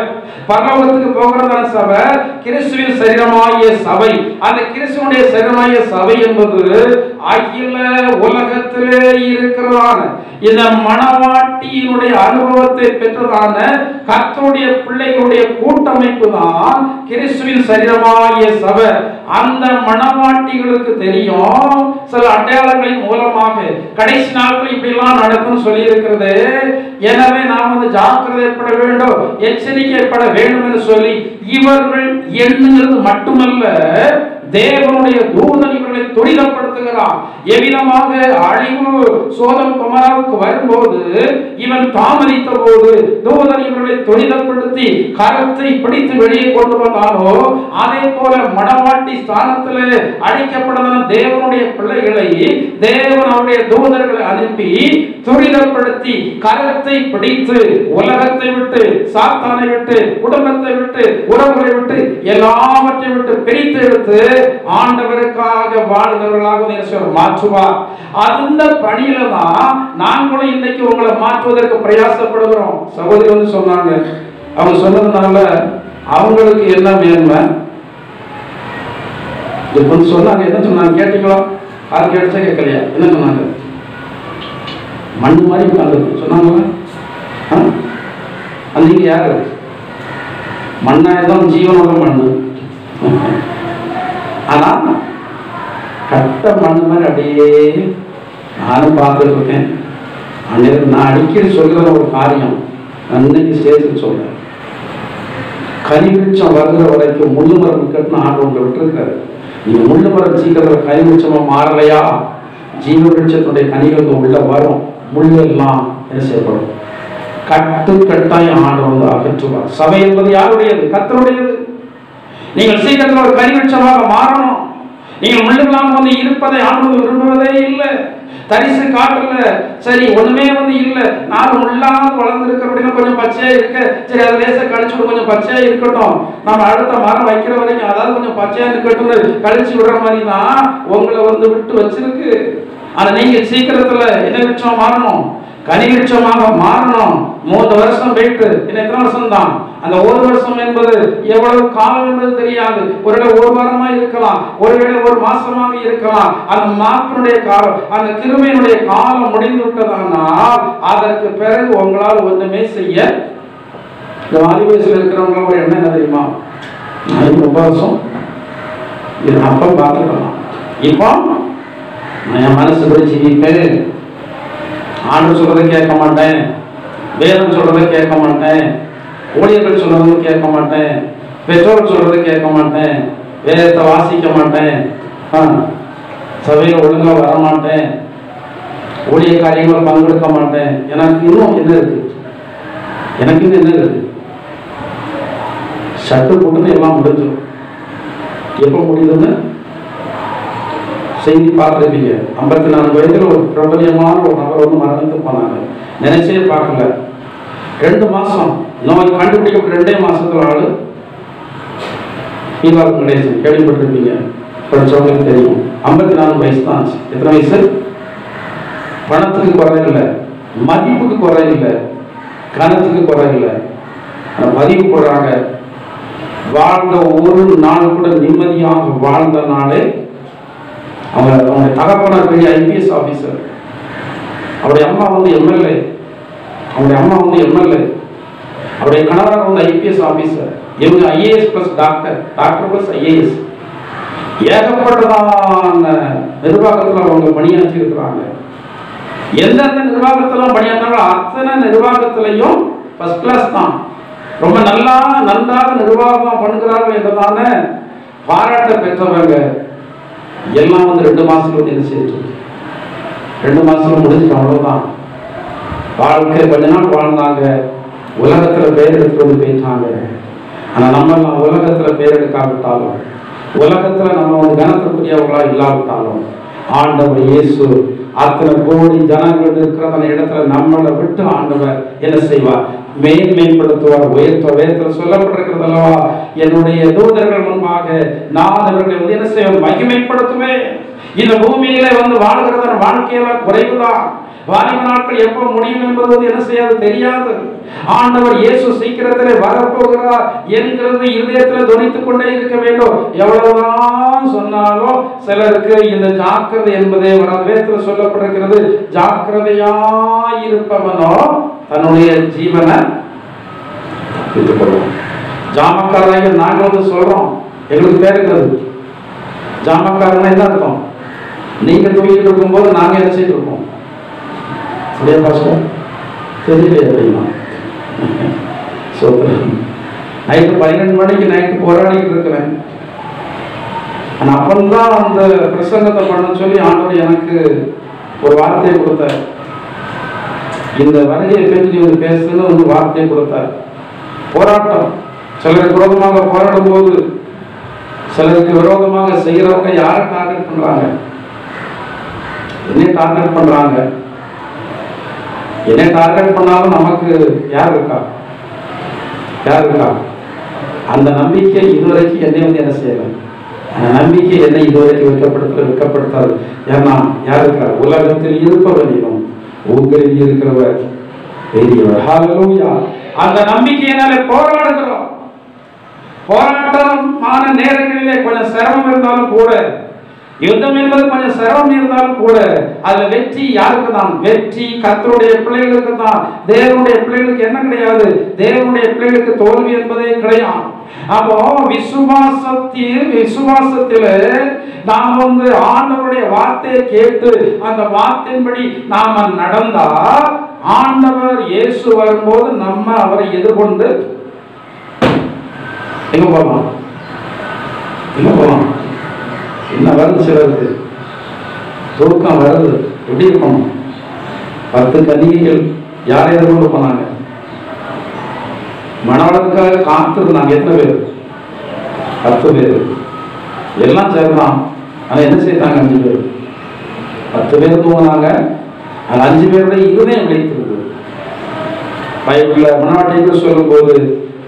Speaker 1: பரலோகத்துக்கு போகிறதான சபை கிறிஸ்துவின் சரீரமாகிய சபை. அந்த கிறிஸ்துவனுடைய சரீரமாகிய சபை என்பது அகில உலகத்திலே இருக்கிறதான இந்த மணவாட்டியினுடைய அனுபவத்தை பெற்றதான கர்த்தருடைய பிள்ளைகளுடைய கூட்டமைப்பு தான் கிறிஸ்துவின் சரீரமாகிய சபை. அந்த மணவாட்டிகளுக்கு தெரியும் சில அடையாளங்களின் மூலமாக கடைசி நாட்கள் இப்படி எல்லாம் நடக்கும் சொல்லி இருக்கிறது. எனவே நாம் ஜாக்கிரதைப்பட வேண்டும், எச்சரிக்கைப்பட வேண்டும் என்று சொல்லி இவர்கள் எண்ணுகிறது மட்டுமல்ல, தேவனுடைய தூதன் இவர்களை துரிதப்படுத்துகிறார். எவ்விதமாக அழிவு சோதம் குமாராவுக்கு வரும்போது இவன் தாமதித்த போது தூதன் இவர்களை துரிதப்படுத்தி கரத்தை பிடித்து வெளியே கொண்டு வந்தாரோ, அதே போல மணவாட்டி ஸ்தானத்தில் அழைக்கப்பட்டதான தேவனுடைய பிள்ளைகளை தேவன் அவருடைய தூதர்களை அனுப்பி துரிதப்படுத்தி கரத்தை பிடித்து உலகத்தை விட்டு, சாத்தானை விட்டு, குடும்பத்தை விட்டு, உறவுகளை விட்டு, எல்லாவற்றை விட்டு பிரித்து எடுத்து ஆண்டவருக்காக வாழ்ந்தவர்களாக மாற்றுவார். அந்த பணியில தான் நாங்களும் இன்னைக்கு உங்களை மாற்றுவதற்கு பிரயாசப்படுகிறோம். சகோதரி சொன்னாங்க, அவங்க சொன்னதுனால அவங்களுக்கு என்ன மேன்மை சொன்னாங்க. என்ன சொன்னாங்க கேட்டீங்களா? அது கேட்டா கேட்கலையா? என்ன சொன்னாங்க? மண் மாதிரி உட்கார்ந்து சொன்னாங்களா? நீங்க யாரு? மண்ணாயதான் ஜீவனோட மண்ணு. ஆனா கட்ட மண் மாதிரி அப்படியே நானும் பார்த்துட்டு இருக்கேன். நான் அடிக்கடி சொல்கிற ஒரு காரியம் அன்னைக்கு ஸ்டேஜுக்கு சொல்றேன். கனிவிருச்சம் வருகிற வரைக்கும் முள்ளு மரம் கட்டின ஆண்டு உங்களை விட்டுருக்காரு. நீங்க முள்ளு மரம் சீக்கிரத்தில் கனிவிருச்சமா மாறலையா, ஜீவ விருட்சத்துடைய கனிகள் உள்ள வரும், முள்ளு எல்லாம் என்ன செய்யப்படும்? கட்டு கட்டாயம் ஆண்டு அகற்றுவார். சபை என்பது யாருடையது? கர்த்தருடையது. நீங்கள் சீக்கிரத்தில் ஒரு கனிவிருட்சமாக மாறணும். நீங்கள் முள்ளுகளாக இருப்பதை ஆண்டு விரும்புவதே இல்லை. தரிசு காட்டுல சரி ஒண்ணுமே இல்ல, நாலு முள்ளாக வளர்ந்து இருக்க அப்படின்னா கொஞ்சம் பச்சையா இருக்க, சரி அதை லேச கழிச்சு விட, கொஞ்சம் பச்சையா இருக்கட்டும், நம்ம அடுத்த மரம் வைக்கிற வரைக்கும் அதாவது கொஞ்சம் பச்சையா இருக்கட்டும் கழிச்சு விடுற மாதிரி தான் உங்களை விட்டு வச்சிருக்கு. ஆனா நீங்க சீக்கிரத்துல என்ன விருட்சம் மாறணும்? கனி விருட்சமாக மாறணும். 3 வருஷம் போயிட்டு இன்னும் எத்தனை வருஷம் தான்? அந்த 1 வருஷம் என்பது எவ்வளவு காலம் என்பது தெரியாது. ஒருவேளை 1 வாரமா இருக்கலாம், ஒருவேளை 1 மாசமாக இருக்கலாம். அந்த மாற்றினுடைய காலம், அந்த கிருபையினுடைய காலம் முடிந்து விட்டதானால் அதற்கு பிறகு உங்களால் ஒண்ணுமே செய்ய. இந்த வாலிபேசில் இருக்கிறவங்க ஒரு எண்ணம் என்ன தெரியுமா? 5 வருஷம் இது அப்ப பார்த்துக்கலாம், இப்போ நான் என் மனசு போய் ஜீவிப்பேன், ஆண்டு சொல்றதை கேட்க மாட்டேன், வேதம் சொல்றதை கேட்க மாட்டேன், ஊழியர்கள் சொல்றதை கேட்க மாட்டேன், பெற்றோர் சொல்றதை கேட்க மாட்டேன், வேதத்தை வாசிக்க மாட்டேன், சபையில் ஒழுங்கா வர மாட்டேன், ஊழிய காரியங்களை பங்கெடுக்க மாட்டேன். எனக்கு இன்னும் என்ன இருக்கு? எனக்கு இன்னும் என்ன இருக்கு? சட்டு போட்டுன்னு எல்லாம் முடிஞ்சிடும். எப்போ முடியுதுன்னு செய்தி பார்த்துருப்பீங்க. 54 வயதில் ஒரு பிரபலியமான ஒரு நபர் மரணித்து போனாங்க. நினைச்சே பார்க்கல. 2 மாசம் நோய் கண்டுபிடிக்கப்பட்ட 2 மாசத்துல ஆளு கணேசன் கேள்விப்பட்டிருப்பீங்க, படிச்சவங்களுக்கு தெரியும். 54 வயசு தான். எத்தனை வயசு? பணத்துக்கு குறையில்லை, மதிப்புக்கு குறையில்லை, கணத்துக்கு குறையில்லை. பதிவு போடுறாங்க, வாழ்ந்த ஒரு நாள் கூட நிம்மதியாக வாழ்ந்த நாளே அவங்க தகப்பனார் பெரிய ஐபிஎஸ் ஆபீசர், அவருடைய அம்மா எம்எல்ஏ, அவருடைய அம்மா எம்எல்ஏ, அவருடைய கணவர் ஐபிஎஸ் ஆபீசர், இவங்க IAS plus doctor, doctor plus IAS. ஏகப்பட்டதான நிர்வாகத்தில் அவங்க பணியாற்றி இருக்கிறாங்க. எந்தெந்த நிர்வாகத்திலும் பணியாற்றாங்களோ அத்தனை நிர்வாகத்திலையும் ஃபர்ஸ்ட் கிளாஸ் தான். ரொம்ப நன்றாக நிர்வாகம் பண்ணுகிறார்கள் என்றதான பாராட்ட பெற்றவங்க எல்லாம் 2 மாசத்துல என்ன செய்யிட்டு 2 மாசத்துல முடிஞ்சுட்டு அவ்வளவுதான். வாழ்க்கை கொஞ்ச நாள் வாழ்ந்தாங்க, உலகத்துல பேர் எடுத்து போயிட்டாங்க. ஆனா நம்ம உலகத்துல பேர் எடுக்காவிட்டாலும், உலகத்துல நம்ம கனத்துக்குரியவர்களா இல்லாவிட்டாலும், ஆண்டவர் இயேசு அத்தனை கோடி ஜனங்கள் இருக்கிற அந்த இடத்துல நம்மளை விட்டு ஆண்டவர் என்ன செய்வார்? மேம்படுத்துவார், உயர்த்துவார். வேதத்தில் சொல்லப்பட்டிருக்கிறது அல்லவா, என்னுடைய தூதர்கள் முன்பாக நான் அவர்களை என்ன செய்வேன்? மகிமைப்படுத்துவேன். இந்த பூமியில வாழ்கிறத வாழ்க்கையெல்லாம் குறைவுதான். வாலிப நாட்கள் எப்ப முடியும் என்பது என்ன செய்யாது தெரியாது. ஆண்டவர் இயேசு சீக்கிரத்திலே வரப்போகிறார் என்கிறது இருதயத்தில் துணித்துக் கொண்டே இருக்க வேண்டும். எவ்வளவுதான் சொன்னாலும் சிலருக்கு இந்த ஜாக்கிரதை என்பதே வராது. வேதத்தில் சொல்லப்பட்டிருக்கிறது, ஜாக்கிரதையாயிருப்பவனோ தன்னுடைய ஜீவனை ஜாமக்காரங்க நாங்கள் சொல்றோம், எங்களுக்கு பேர் இருக்கிறது. ஜாமக்காரன்னா என்ன அர்த்தம்? நீங்க தூங்கிட்டு இருக்கும்போது நாங்க என்ன செய்து இருக்கோம்? அப்படியே பாஸ்டர் தெரியலையே அப்படின்னா நைட்டு 12 மணிக்கு நைட்டு போராடிட்டு இருக்கிறேன். அப்பந்தான் அந்த பிரசங்கத்தை பண்ண சொல்லி ஆண்டவர் எனக்கு ஒரு வார்த்தையை கொடுத்தார். இந்த வருகையை பற்றி ஒரு பேசுன்னு ஒரு வார்த்தையை கொடுத்தார். போராட்டம், சிலருக்கு விரோதமாக போராடும் போது சிலருக்கு விரோதமாக செய்யறவங்க யாரை டார்கெட் பண்றாங்க? என்னை டார்கெட் பண்றாங்க. என்னை டார்கெட் பண்ணாலும் நமக்கு யார் இருக்கா? யார் இருக்கா? அந்த நம்பிக்கை இதுவரைக்கும் என்னை என்ன செய்யலை. அந்த நம்பிக்கை என்னை இதுவரைக்கும் வெட்கப்படுத்தாது. ஏன்னா யார் இருக்கிறார்? உலகத்தில் இருப்பவரையும் உங்களில் இருக்கிறவர் பெரியவர். ஹல்லேலூயா. அந்த நம்பிக்கையினாலே போராடுகிறோம். போராட்டமான நேரங்களிலே கொஞ்சம் சிரமம் இருந்தாலும் கூட, யுத்தம் என்பது கொஞ்சம் சிரமம் இருந்தாலும் கூட, அதுல வெற்றி யாருக்கு தான்? வெற்றி கர்த்தருடைய பிள்ளைகளுக்கு தான். தேவனுடைய பிள்ளைகளுக்கு என்ன கிடையாது? தேவனுடைய பிள்ளைகளுக்கு தோல்வி என்பதே கிடையாது. அப்போ விசுவாசத்தில நாம் ஆண்டவருடைய வார்த்தையை கேட்டு அந்த வார்த்தையின்படி நாம நடந்தா, ஆண்டவர் இயேசு வரும்போது நம்ம அவரை எதிர்கொண்டு எங்க போகலாம்? எங்க போகலாம்? என்ன வருது? சிலருக்கு தூக்கம் வருது. எப்படி இருக்கணும்? 10 கன்னிகைகள் யாரை எதிர்கொண்டு போனாங்க? மணவளத்துக்காக காத்திருந்தாங்க. எத்தனை பேர்? 10 பேர். எல்லாம் சேர்ந்தான். ஆனா என்ன செய்தாங்க? 5 பேர். 10 பேர் தூங்கினாங்க. அந்த 5 பேருடைய இருதயம் விழித்திருந்தது. பைபிள்ல மணவாட்டிகள் சொல்லும் போது,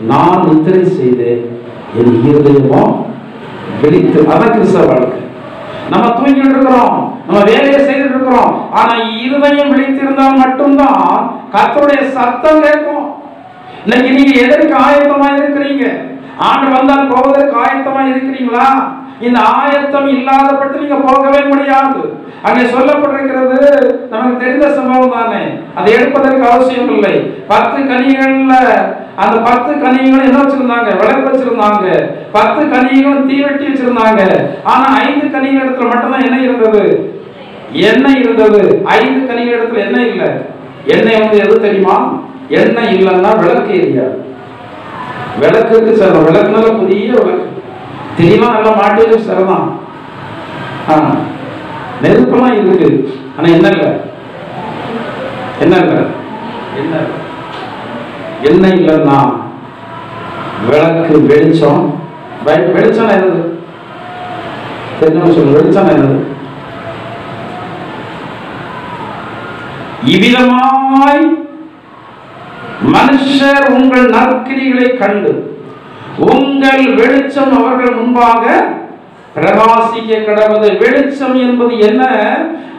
Speaker 1: நான் நித்திரை செய்தேன், என் இருதயமும் விழித்து. அதான் கிறிஸ்தவ வாழ்க்கை. நம்ம தூங்கிட்டு இருக்கிறோம், நம்ம வேலையை செய்துட்டு இருக்கிறோம், ஆனா இருதயம் விழித்திருந்தால் மட்டும்தான் கர்த்தருடைய சத்தம் கேட்கும். இன்னைக்கு நீங்க எதற்கு ஆயத்தமா இருக்கிறீங்க? ஆண்டு வந்தால் போவதற்கு ஆயத்தமா இருக்கிறீங்களா? இந்த ஆயத்தம் இல்லாத பற்றி நீங்க போகவே முடியாது. அங்கே சொல்லப்பட்டிருக்கிறது நமக்கு தெரிந்த சம்பவம் தானே, அதை எடுப்பதற்கு அவசியம் இல்லை. 10 கனிகள்ல அந்த 10 கனிகளும் என்ன வச்சிருந்தாங்க? விளக்கு வச்சிருந்தாங்க. 10 கனிகளும் தீவெட்டி வச்சிருந்தாங்க. ஆனா 5 கனிகள் இடத்துல மட்டும்தான் என்ன இருந்தது? எண்ணெய் இருந்தது. 5 கனிகள் இடத்துல என்ன இல்லை? எண்ணெய் எது தெரியுமா? எண்ணெய் இல்லைன்னா விளக்கு எரியாது. விளக்குக்கு சில விளக்குனால புதிய விளக்கு தெரியலாம், நல்லா மாட்டி சிறதான். நெருப்பெல்லாம் இருக்கு, ஆனா என்ன இல்லை? என்ன இல்லை? என்ன எண்ணெய் இல்லைன்னா விளக்கு வெளிச்சம். வெளிச்சம் என்னது தெரிஞ்சு சொல்லு. வெளிச்சம் என்னது? இவ்விதமாய் மனுஷர் உங்கள் நற்கிரிகளை கண்டு உங்கள் வெளிச்சம் அவர்கள் முன்பாக பிரகாசிக்க கடவுது. வெளிச்சம் என்பது என்ன?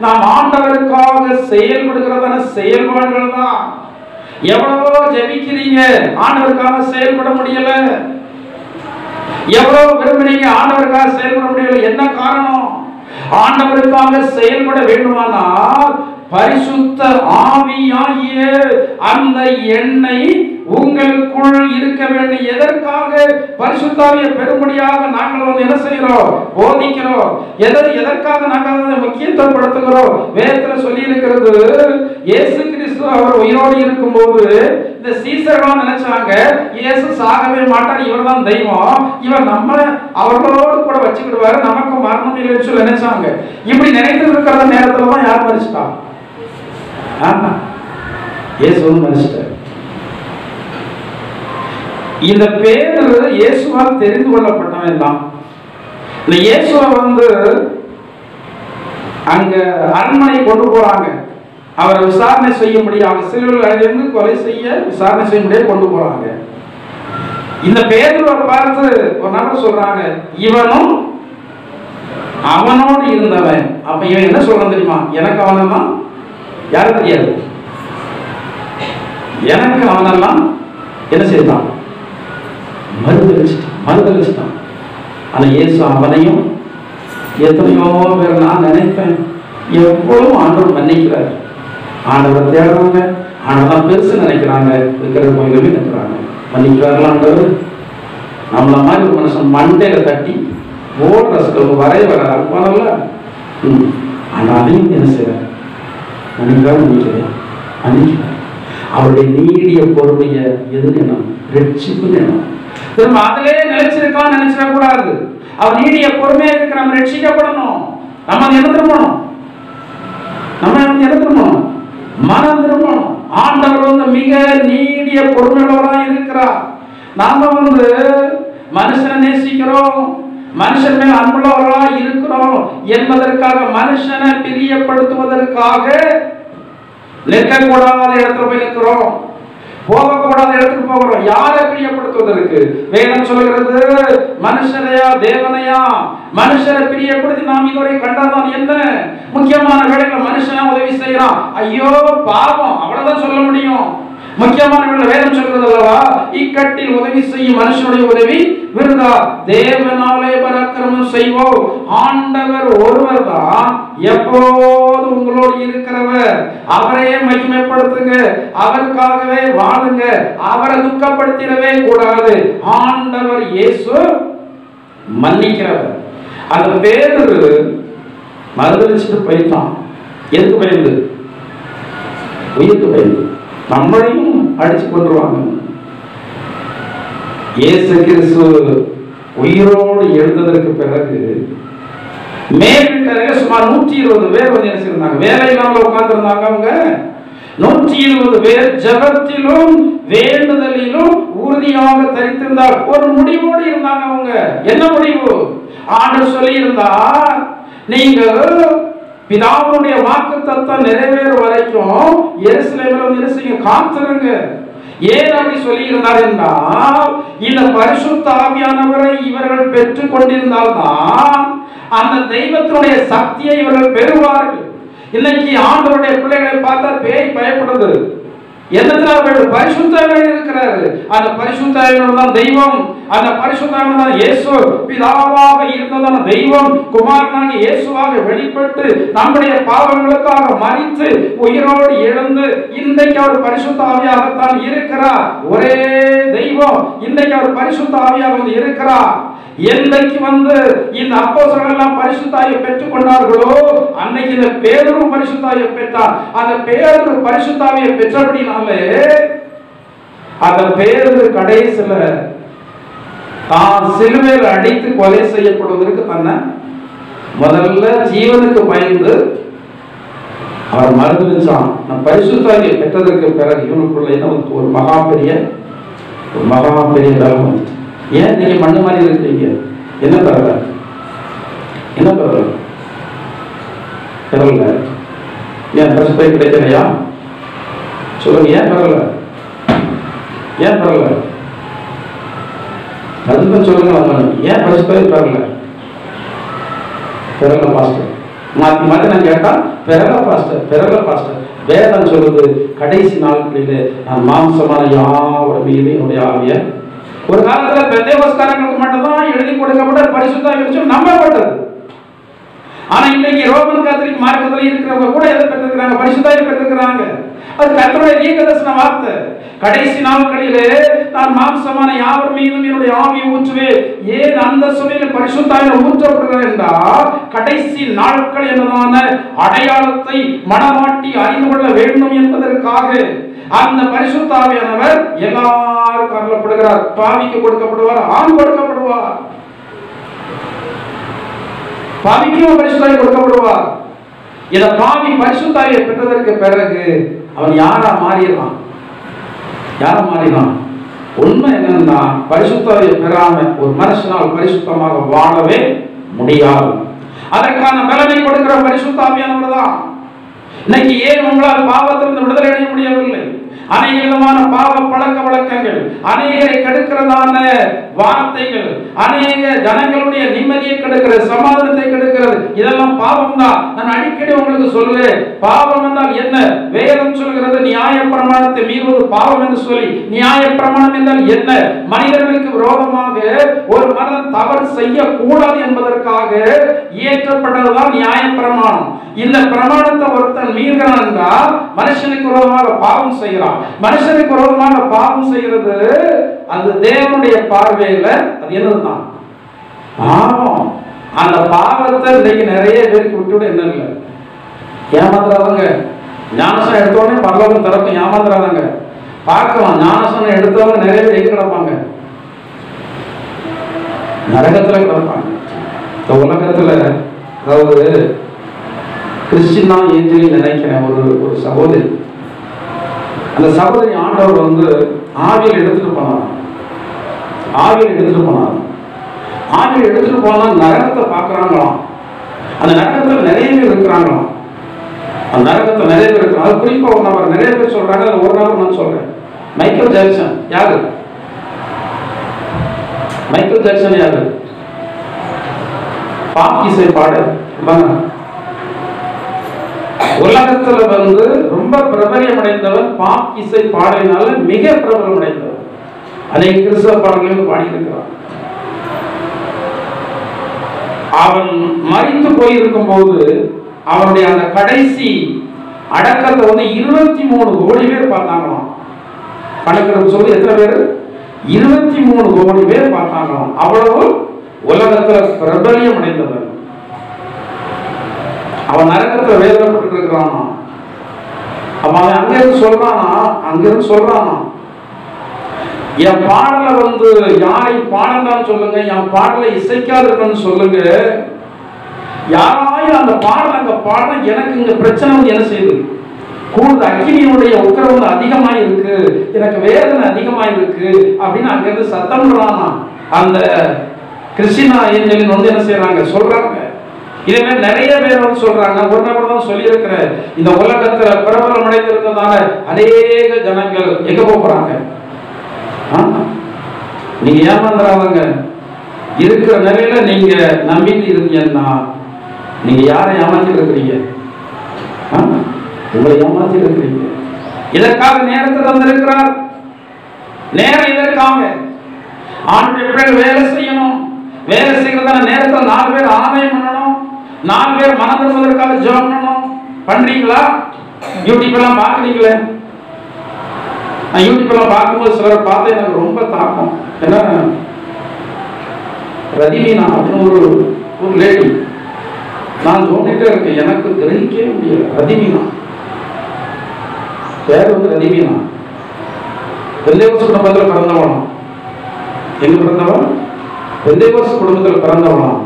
Speaker 1: நாம் ஆண்டவருக்காக செயல்படுகிறதான செயல்பாடுகள் தான். எவ்வளவோ ஜெபிக்கிறீங்க, ஆண்டவருக்காக செயல்பட முடியல. எவ்வளவு விரும்புறீங்க, ஆண்டவருக்காக செயல்பட முடியல. என்ன காரணம்? ஆண்டவருக்காக செயல்பட வேண்டுமானால் பரிசுத்த ஆவியாகிய அந்த எண்ணெய் உங்களுக்குள் இருக்க வேண்டும். எதற்காக பரிசுத்த ஆவியை பெரும்படியாக நாங்கள் என்ன செய்கிறோம்? போதிக்கிறோம். எதற்காக நாங்கள் முக்கியத்துவப்படுத்துகிறோம்? வேதத்தில் சொல்லி இருக்கிறது, இயேசு கிறிஸ்து அவர் உயிரோடு இருக்கும் போது இந்த சீசர்கள் நினைச்சாங்க இயேசு சாகவே மாட்டார், இவர் தான் தெய்வம், இவர் நம்ம அவர்களோடு கூட வச்சுக்கிடுவாரு, நமக்கு மரணம் இல்லைன்னு சொல்லி நினைச்சாங்க. இப்படி நினைத்து இருக்கிற நேரத்தில் தான் யார் மரிச்சிட்டாங்க? இயேசு மரிச்சிட்டார். இந்த பேரு இயேசுவால் தெரிந்து கொள்ளப்பட்டவன் தான். இந்த இயேசுவை அங்க அரண்மனை கொண்டு போறாங்க. அவரை விசாரணை செய்ய முடியாது, சிலுவையில் கொலை செய்ய விசாரணை செய்ய முடியாது கொண்டு போறாங்க. இந்த பேதுருவை பார்த்து ஒரு நபர் சொல்றாங்க, இவனும் அவனோடு இருந்தவன். அப்ப இவன் என்ன சொல்றான் தெரியுமா? எனக்கு அவனெல்லாம் யாரும் தெரியாது, எனக்கு அவனெல்லாம் என்ன செய்தான்? மறுதளிச்சிட்டான். ஆனா இயேசு அவனையும் எத்தனையோ பேர் நான் நினைப்பேன் எவ்வளவு ஆண்டவர் மன்னிக்கிறார். ஆண்டவரை தேடுறாங்க, ஆண்டவர் பெருசு நினைக்கிறாங்க, இருக்கிற கோயிலுமே நினைக்கிறாங்க. மன்னிக்கிறார்கள் ஆண்டவர். நம்மள மாதிரி ஒரு மனுஷன் மண்டையில தட்டி ஓடுற வரைய வர அனுப்பானல்ல. ஆனா அதையும் என்ன செய்யற நினைக்கிறேன் அன்னைக்கு அவருடைய நீடிய பொறுமையை எதிர்க்கணும், ரட்சிப்புன்னு எண்ணம். திரும்ப அதிலே நிலைச்சிருக்கான்னு நினைச்சிடக்கூடாது. அவர் நீடிய பொறுமையா இருக்கு, நம்ம ரட்சிக்கப்படணும். நம்ம என்ன திரும்பணும், நம்ம என்ன திரும்பணும், மனம் திரும்பணும். ஆண்டவர் மிக நீடிய பொறுமையுள்ளவராக இருக்கிறார். நாம மனுஷனை நேசிக்கிறோம், மனுஷன் மேல் அன்புள்ளவர்களாக இருக்கிறோம் என்பதற்காக, மனுஷனை பிரியப்படுத்துவதற்காக நிற்கக்கூடாத இடத்துல போய் நிற்கிறோம், போகக்கூடாத இடத்துக்கு போகிறோம். யாரை பிரியப்படுத்துவதற்கு? வேதம் சொல்கிறது மனுஷரையா தேவனையா? மனுஷரை பிரியப்படுத்தி நாம் இதுவரை கண்டதான் என்ன? முக்கியமான வேளையில மனுஷனா உதவி செய்யறான், ஐயோ பாவம், அவ்வளவுதான் சொல்ல முடியும். முக்கியமான வேதம் சொல்றது அல்லவா, இக்கட்டில் உதவி செய்யும் மனுஷனுடைய உதவி விருதா, தேவனாலே பராக்கிரமம் செய்வோம். ஆண்டவர் ஒருவர் தான் எப்போது உங்களோடு இருக்கிறவர். அவரையே மகிமைப்படுத்துங்க, அவருக்காகவே வாழுங்க, அவரை துக்கப்படுத்திடவே கூடாது. ஆண்டவர் இயேசு மன்னிக்கிறவர். அந்த பேதுரு மறுதலிச்சுட்டு போயிட்டான். எதுக்கு பயந்து? உயிருக்கு பயந்து. நம்மளையும் அடிச்சு கொண்டுருவாங்க. இயேசு கிறிஸ்து உயிரோடு எழுந்ததற்கு பிறகு மேல்வீட்டறையில சுமார் 120 பேர் வந்து என்ன செய்தாங்க, வேலை இல்லாமல் உட்கார்ந்து இருந்தாங்க. அவங்க 120 பேர் ஜெபத்திலும் வேண்டுதலிலும் உறுதியாக தரித்திருந்தார். ஒரு முடிவோடு இருந்தாங்க. அவங்க என்ன முடிவு? ஆண்டவர் சொல்லி இருந்தார், நீங்கள் பிதாவுடைய வாக்குத்தத்தம் நிறைவேறும் வரைக்கும் எருசலேமில் வந்து காத்திருங்க. ஏன் அப்படி சொல்லி இருந்தார் என்றால், இந்த பரிசுத்த ஆவியானவரை இவர்கள் பெற்றுக் கொண்டிருந்தால்தான் அந்த தெய்வத்தினுடைய சக்தியை இவர்கள் பெறுவார்கள். இன்னைக்கு ஆண்டவருடைய பிள்ளைகளை பார்த்தா பேய் பயப்படுது. என்னத்துல பரிசுத்தாவியானவர் இருக்கிறாரு. அந்த பரிசுத்தாவியானவர் தான் தெய்வம். அந்த பரிசுத்தாவியானவர் தான் இயேசு. பிதாவாக இருந்ததான தெய்வம் குமாரனாக இயேசுவாக வெளிப்பட்டு நம்முடைய பாவங்களுக்காக மரித்து உயிரோடு எழுந்து இன்றைக்கு அவர் பரிசுத்த ஆவியாகத்தான் இருக்கிறார். ஒரே தெய்வம் இன்றைக்கு அவர் பரிசுத்த ஆவியாக வந்து இருக்கிறார். என்றைக்கு வந்து இந்த அப்போஸ்தலர்கள் எல்லாம் பரிசுத்த ஆவியை பெற்றுக் கொண்டார்களோ அன்னைக்கு இந்த பேதுரு பரிசுத்த ஆவியை பெற்றார். அந்த பேதுரு பரிசுத்த ஆவியை பெற்றபடினாலே அந்த பேதுரு கடைசில தான் சிலுவையில் அடித்து கொலை செய்யப்படுவதற்கு தன்னை முதல்ல ஜீவனுக்கு பயந்து அவர் மறுதலிச்சான். நான் பரிசுத்த ஆவியை பெற்றதற்கு பிறகு இவனுக்குள்ள ஒரு மகா பெரிய வேலை வந்துச்சு. ஏன் நீங்க மண்ணு மாதிரி இருக்கீங்க? என்ன பெறல? என்ன பெறல? பெறல. ஏன் பரிசுத்த ஆவி கிடைக்கலையா? சொல்லுங்க, ஏன் பெறல? ஏன் பெறல? அதுதான் சொல்லுங்க. ஏன் பரிசுத்த ஆவி பெறல? பெறல பாஸ்டர். மாத்தி மாத்தி நான் கேட்டா பெறல பாஸ்டர், பெறல பாஸ்டர். வேதம் சொல்லுது கடைசி நாட்களிலே நான் மாம்சமான யாவோட மீது என்னுடைய ஆவிய. ஒரு காலத்துல பெந்தேகோஸ்தலர்களுக்கு மட்டும்தான் எழுதி கொடுக்கப்பட்ட பரிசுத்த ஆவி நம்பப்பட்டது. ஆனா இன்னைக்கு ரோமன் கத்தோலிக்க மார்க்கத்துல இருக்கிறவங்க கூட எதை பெற்றிருக்கிறாங்க? பரிசுத்த ஆவி பெற்றிருக்கிறாங்க. அது கர்த்தருடைய தீர்க்கதரிசன வார்த்தை. கடைசி நாட்களிலே நான் மாம்சமான யாவர் மீதும் என்னுடைய ஆவியை ஊற்றுவேன். ஏன் அந்த சொல்லில் பரிசுத்த ஆவி ஊற்றப்படுகிறது என்றால், கடைசி நாட்கள் என்னதான அடையாளத்தை மனமாட்டி அறிந்து கொள்ள வேண்டும் என்பதற்காக அந்த பரிசுத்த ஆவியானவர் எல்லாருக்கும் அருளப்படுகிறார். பாவிக்கு கொடுக்கப்படுவார், ஆண் கொடுக்கப்படுவார். பாவிக்கும் பரிசுத்த ஆவி கொடுக்கப்படுவார். இத பாவி பரிசுத்த ஆவியை பெற்றதற்கு பிறகு அவன் யாரா மாறிடுறான்? யாரா மாறினான்? உண்மை என்னன்னா, பரிசுத்த ஆவியை பெறாம ஒரு மனுஷனால் பரிசுத்தமாக வாழவே முடியாது. அதற்கான பலனை கொடுக்கிற பரிசுத்த ஆவியானவர் தான். இன்னைக்கு ஏன் உங்களால் பாவத்திலிருந்து விடுதலை அடைய முடியவில்லை? அநேக விதமான பாவ பழக்க வழக்கங்கள், அநேகரை கெடுக்கிறதான வார்த்தைகள், அநேக ஜனங்களுடைய நிம்மதியை கெடுக்கிறது, சமாதானத்தை கெடுக்கிறது. இதெல்லாம் பாவம் தான். நான் அடிக்கடி உங்களுக்கு சொல்கிறேன், பாவம் என்றால் என்ன? வேதம் சொல்கிறது நியாய பிரமாணத்தை மீறுவது பாவம் என்று சொல்லி. நியாய பிரமாணம் என்றால் என்ன? மனிதர்களுக்கு விரோதமாக ஒரு மனிதன் தவறு செய்யக்கூடாது என்பதற்காக இயற்றப்பட்டதுதான் நியாய பிரமாணம். இந்த பிரமாணத்தை ஒருத்தன் மீறுகிறான் என்றால் மனுஷனுக்கு விரோதமாக பாவம் செய்கிறான். மனுஷனுக்கு விரோதமாக பாவம் செய்கிறது அது தேவனுடைய பார்வையில அது என்னதுதான் பாவம். அந்த பாவத்தை இன்னைக்கு நிறைய பேருக்கு விட்டுவிட என்ன இல்லை, ஏமாத்துறாதங்க. ஞானசனம் எடுத்தோடனே பரலோகம் திறக்கும், ஏமாத்துறாதங்க. பார்க்கலாம், ஞானசனம் எடுத்தவங்க நிறைய பேர் எங்க கிடப்பாங்க, நரகத்துல கிடப்பாங்க. இந்த உலகத்துல அதாவது கிறிஸ்டினா ஏஞ்சலி நினைக்கிறேன் ஒரு சகோதரி, அந்த சகோதரி ஆண்டவர் வந்து ஆவியில் எடுத்துட்டு போனார். ஆவியில் எடுத்துட்டு போனார். ஆவியில் எடுத்துட்டு போனா நரகத்தை பார்க்கறாங்களாம். அந்த நரகத்துல நிறைய பேர் இருக்கிறாங்களாம். அந்த நரகத்துல நிறைய பேர் இருக்கிறாங்க. அது குறிப்பா ஒரு நபர், நிறைய பேர் சொல்றாங்க, அதுல ஒரு நபர் நான் சொல்றேன். Michael Jackson. யாரு மைக்கேல் ஜாக்சன்? யாரு? பாப் இசை பாடல். உலகத்துல வந்து ரொம்ப பிரபலம் அடைந்தவன், பாப் இசை பாடலினால மிக பிரபலம் அடைந்தவன். அநேக கிறிஸ்தவ பாடல்களையும் பாடியிருக்கிறான். அவன் மரித்து போயிருக்கும் போது அவனுடைய அந்த கடைசி அடக்கத்தை வந்து 23 கோடி பேர் பார்த்தாங்களாம். கணக்கெடுப்பு சொல்லி எத்தனை பேர்? 23 கோடி பேர் பார்த்தாங்களாம். அவ்வளவு உலகத்துல பிரபலியம் அடைந்தவன். அவன் நரகத்துல வேதனைப்பட்டு இருக்கிறானா. அவன் அங்கிருந்து சொல்றானா, என் பாடலை வந்து யாரை பாடலான்னு சொல்லுங்க, என் பாடலை இசைக்காதுன்னு சொல்லுங்க. யாராயும் அந்த பாடல் அங்க பாட எனக்கு இங்க பிரச்சனை வந்து என்ன செய்யுது, கூடுதல் அக்கினியுடைய உக்கிரம் அதிகமா இருக்கு, எனக்கு வேதனை அதிகமா இருக்கு அப்படின்னு அங்கிருந்து சத்தம்ன்றானா. அந்த கிறிஸ்டினா ஏஞ்சலின் வந்து என்ன செய்யறாங்க, சொல்றாங்க. இதே மாதிரி நிறைய பேர் வந்து சொல்றாங்க. ஒரு நபர் தான் சொல்லி இருக்கிற, இந்த உலகத்துல பிரபலம் அடைந்திருந்ததால அநேக ஜனங்கள் எங்க போறாங்க. நீங்க ஏமாந்துறாங்க. இருக்கிற நிலையில நீங்க நம்பிட்டு இருந்தீங்கன்னா நீங்க யாரை ஏமாத்திட்டு இருக்கிறீங்க? உங்களை ஏமாத்திட்டு இருக்கிறீங்க. இதற்காக நேரத்தை தந்திருக்கிறார். நேரம் இதற்காக ஆண்டுடைய பிள்ளைகள் வேலை செய்யணும். வேலை செய்யறதான நேரத்தில் 4 பேர் ஆதாயம் பண்ணணும், 4 பேர் மனம் திரும்புவதற்காக ஜெபம் பண்ணணும். பண்றீங்களா? யூடியூப் எல்லாம் பாக்குறீங்களே. நான் யூடியூப் எல்லாம் பார்க்கும்போது சிலர் பார்த்து எனக்கு ரொம்ப தாக்கம். என்ன, ரதிமீனா அப்படின்னு ஒரு லேடி, நான் சொல்லிட்டே இருக்கேன், எனக்கு கிரகிக்கவே முடியல. ரதிமீனா பேர் வந்து ரதிமீனா. பெந்தேகோஸ்து குடும்பத்தில் பிறந்தவளாம். எங்க பிறந்தவன்? பெந்தேகோஸ்து குடும்பத்தில் பிறந்தவளாம்.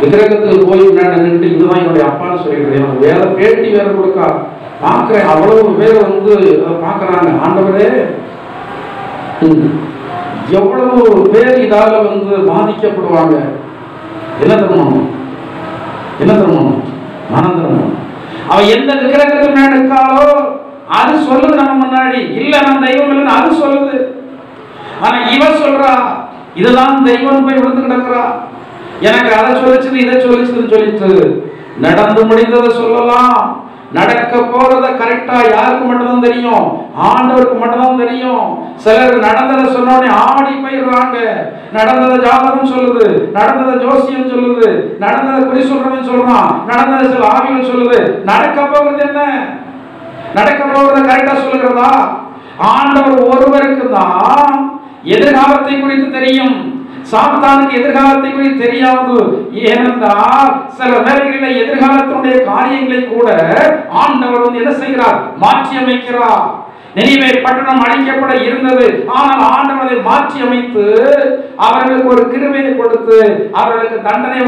Speaker 1: விக்கிரகத்துக்கு போய் நின்றுட்டு இதுதான் என்னுடைய அப்பான்னு சொல்லிக்கிறேன். வேற பேட்டி வேற கொடுக்கா பார்க்கிறேன். அவ்வளவு பேர் வந்து பார்க்கறாங்க. ஆண்டவரே, எவ்வளவு பேர் இதால வந்து பாதிக்கப்படுவாங்க. என்ன தரணும்? மனம் தரணும். அவன் எந்த விக்கிரகத்துக்கு மேல இருக்காளோ அது சொல்லுது நம்ம முன்னாடி. இல்ல நான் தெய்வம் இல்லைன்னு அது சொல்லுது. ஆனா இவன் சொல்றா இதுதான் தெய்வம், போய் விழுந்து கிடக்குறா. எனக்கு அதை சொல்லிச்சு இதை சொல்லிச்சுன்னு சொல்லிட்டு நடந்து முடிந்ததை சொல்லலாம். நடக்க போறத கரெக்டா யாருக்கு மட்டும்தான் தெரியும், ஆண்டவருக்கு மட்டும்தான் தெரியும். சிலர் நடந்ததை சொன்னோடனே ஆடி போயிடுறாங்க. நடந்ததை ஜாதகம் சொல்லுது, நடந்ததை ஜோசியம் சொல்லுது, நடந்ததை குறி சொல்றவன் சொல்றான், நடந்ததை சில ஆவிகள் சொல்லுது. நடக்க போகிறது என்ன? நடக்க போறத கரெக்டா சொல்லுகிறதா? ஆண்டவர் ஒருவருக்கு தான் எதிர்காலத்தை குறித்து தெரியும். சாத்தானுக்கு எதிர்காலத்தை குறித்து தெரியாது. ஏனென்றால் சில வேளைகளில் எதிர்காலத்தினுடைய காரியங்களை கூட ஆண்டவர் வந்து என்ன செய்கிறார், மாற்றி அமைக்கிறார். நினிவே பட்டணம் அழிக்கப்பட இருந்தது. ஆனால் ஆண்டவர் அதை மாற்றி அமைத்து அவர்களுக்கு ஒரு கிருபையை கொடுத்து அவர்களுக்கு தண்டனை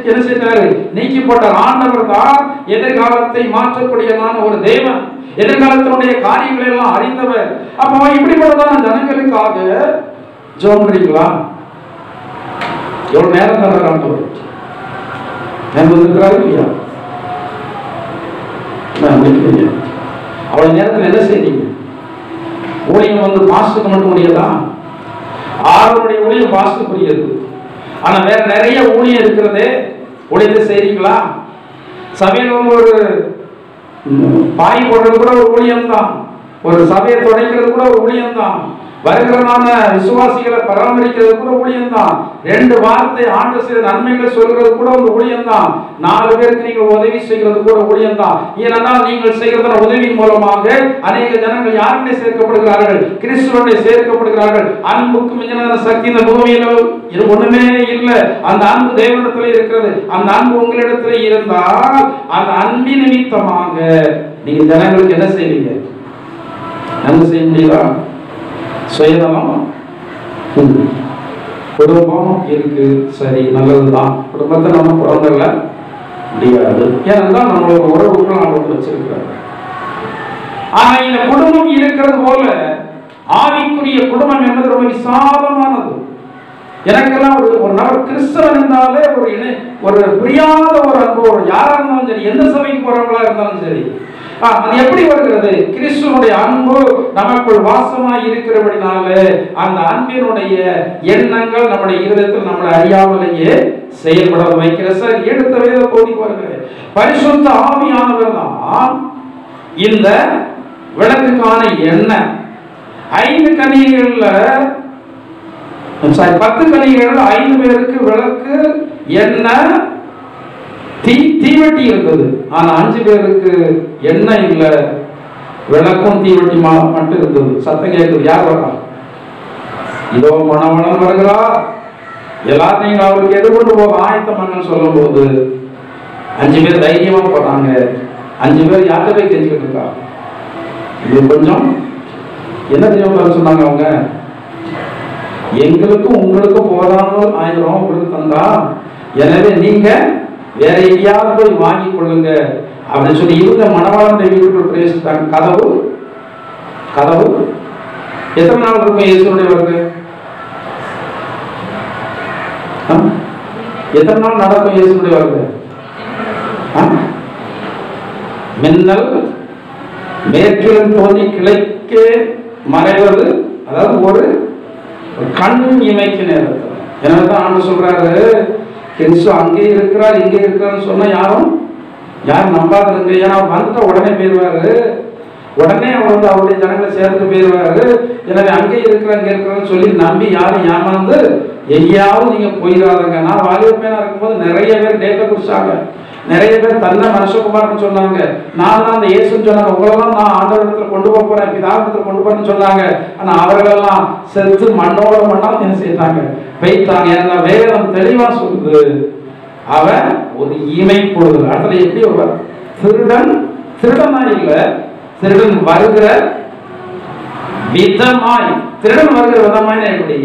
Speaker 1: என்ன செய்தார், நீக்கி போட்டார். ஆண்டவர் தான் எதிர்காலத்தை மாற்றக்கூடியதான ஒரு தேவன். எதிர்காலத்தினுடைய காரியங்களை எல்லாம் அறிந்தவர். அப்போ இப்படிப்பட்டதான ஜனங்களுக்காக ஜெபம் பண்றீங்களா? எவ்வளவு நேரம் தர்றாரு ஆண்டவர்? நேரம் இருக்கிறாரு இல்லையா? அவ்வளவு நேரத்தில் என்ன செய்றீங்க? ஊழியம் வந்து பாஸ்டுக்கு மட்டும் முடியாதா? ஆறுடைய ஊழியம் பாஸ்டுக்கு புரியுது. ஆனா வேற நிறைய ஊழியம் இருக்கிறதே. ஊழியத்தை செய்றீங்களா? சபையில் ஒரு பாய் போடுறது கூட ஒரு ஊழியம் தான். ஒரு சபையை துடைக்கிறது கூட ஒரு ஊழியம் தான். வருகிறதான விசுவாசிகளை பராமரிக்கிறது கூட ஊழியம் தான். 2 வார்த்தை ஆண்டு செய்த நன்மைகளை சொல்கிறது கூட ஒரு ஊழியம் தான். 4 பேருக்கு நீங்கள் உதவி செய்கிறது கூட ஊழியம் தான். ஏனென்றால் நீங்கள் செய்கிற உதவியின் மூலமாக அநேக ஜனங்கள் யாருடைய சேர்க்கப்படுகிறார்கள்? கிறிஸ்துவனுடைய சேர்க்கப்படுகிறார்கள். அன்புக்கு மிஞ்சின சக்தி இந்த பூமியில இது ஒண்ணுமே இல்லை. அந்த அன்பு தேவனிடத்தில் இருக்கிறது. அந்த அன்பு உங்களிடத்தில் இருந்தால் அந்த அன்பின் நிமித்தமாக நீங்க ஜனங்களுக்கு என்ன செய்வீங்க? நன்மை செய்ய முடியுதா? சுயநலம் குடும்பம் இருக்கு, சரி, நல்லதுதான். குடும்பத்தை நம்ம புறந்தள்ள முடியாது. ஏனென்றால் நம்மளோட உறவுகள் அவங்க வச்சிருக்கிறாங்க. ஆனா இந்த குடும்பம் இருக்கிறது போல ஆவிக்குரிய குடும்பம் என்பது ரொம்ப விசாலமானது. எனக்கெல்லாம் ஒரு நபர் கிறிஸ்தவன் என்றாலே ஒரு புரியாத ஒரு அனுபவம். யாரா இருந்தாலும் சரி, எந்த சபைக்கு போறவங்களா இருந்தாலும் சரி, அது எப்படி வருகிறது? கிறிஸ்துவனுடைய அன்பு நமக்குள் வாசமாய் இருக்கிறபடினாலே அந்த அன்பினுடைய எண்ணங்கள் நம்முடைய இருதயத்தில் நம்மளை அறியாமலேயே செயல்பட வைக்கிற. சார், எடுத்த வேத பகுதி வருகிறேன். பரிசுத்த ஆவியானவர் தான் இந்த விளக்குக்கான எண்ணெய். 5 கன்னிகைகள்ல 10 கன்னிகைகள் 5 பேருக்கு விளக்கு எண்ணெய் தீவட்டி இருந்தது. ஆனா 5 பேருக்கு எண்ணெய் இல்ல, விளக்கும் தீவட்டி மட்டும் இருந்தது. சத்தம் கேட்குது. யார் வரா? இதோ மணமணன் வருகிறார், எல்லாரும் நீங்க அவருக்கு எதிர்கொண்டு போக ஆயத்தம் சொல்லும் போது 5 பேர் தைரியமா போறாங்க. 5 பேர் யார்கிட்ட போய் கெஞ்சிக்கிட்டு இருக்கா? இது கொஞ்சம் என்ன தெரியும் சொன்னாங்க அவங்க, எங்களுக்கும் உங்களுக்கும் போதாமல் 1000 ரூபாய் உங்களுக்கு தந்தா, எனவே நீங்க வேற எங்கேயாவது போய் வாங்கி கொள்ளுங்க அப்படின்னு சொல்லி இவங்க மணவாளனுடைய வீட்டுக்குள் பிரவேசித்தாங்க. கதவு எத்தனை நாள் இருக்கும் இயேசுடைய வருது? எத்தனை நாள் நடக்கும் இயேசுடைய வருது? மின்னல் மேற்கிலும் தோன்றி கிளைக்கே மறைவது, அதாவது ஒரு கண் இமைக்கு நேரத்தில். எனவே தான் ஆண்டு சொல்றாரு, கிறிஸ்து அங்கே இருக்கிறார் இங்கே இருக்கிறான்னு சொன்னா யாரும் நம்பாதுங்க. ஏன்னா அவர் வந்துட்டா உடனே போயிடுவாரு, உடனே அவர் அவருடைய ஜனங்களை சேர்த்து போயிடுவாரு. எனவே அங்கே இருக்கிற அங்கே இருக்கிறான்னு சொல்லி நம்பி யாரும் ஏமாந்து எங்கேயாவது நீங்க போயிடாதுங்க. நான் வாலிபேனா இருக்கும்போது நிறைய பேர் டேட்டை குடிச்சாங்க, நிறைய பேர் தன்னை மனுஷகுமார்னு சொன்னாங்க. நான் தான் அந்த இயேசுன்னு சொன்னாங்க, உங்களெல்லாம் நான் ஆண்டவரிடத்துல கொண்டு போறேன், பிதாவிடத்துல கொண்டு போறேன்னு சொன்னாங்க. ஆனா அவர்களெல்லாம் செத்து மண்ணோட மண்ணா என்ன செய்தாங்க? வைத்தாங்க. ஏன்னா வேதம் தெளிவா சொல்லுது, அவன் ஒரு இமை பொழுது. அடுத்த எப்படி ஒரு திருடனா இல்ல, திருடன் வருகிற விதமாய். திருடன் வருகிற விதமாய் எப்படி?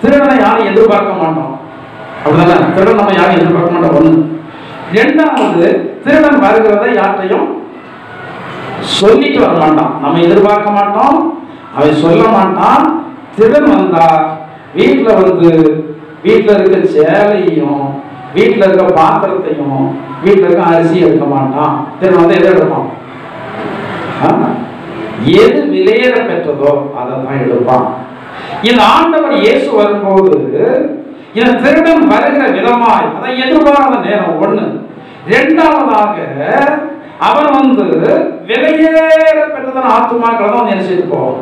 Speaker 1: திருடனை யாரும் எதிர்பார்க்க மாட்டோம், அப்படிதானே? திருடன் நம்ம யாரும் எதிர்பார்க்க மாட்டோம். ஒண்ணு. 2வது, திருடன் வருகிறத யார்ட்டையும் சொல்லிட்டு வர மாட்டான். நம்ம எதிர்பார்க்க மாட்டோம், அவன் சொல்ல மாட்டான். திருடன் வந்தா வீட்டுல இருக்க சேலையும் வீட்டுல இருக்க பாத்திரத்தையும் வீட்டுல இருக்க அரிசி எடுக்க மாட்டான். திருடன் வந்து எதை எடுப்பான்? எது விலையேற பெற்றதோ அதை தான் எடுப்பான். இந்த ஆண்டவர் இயேசு வரும்போது இந்த திருடன் வருகிற விதமாய் அதை எதிர்பாராத நேரம் ஒண்ணு. 2வதாக அவன் விலையேற பெற்றதான ஆத்மாக்களை தான் நினைச்சிருப்போம்.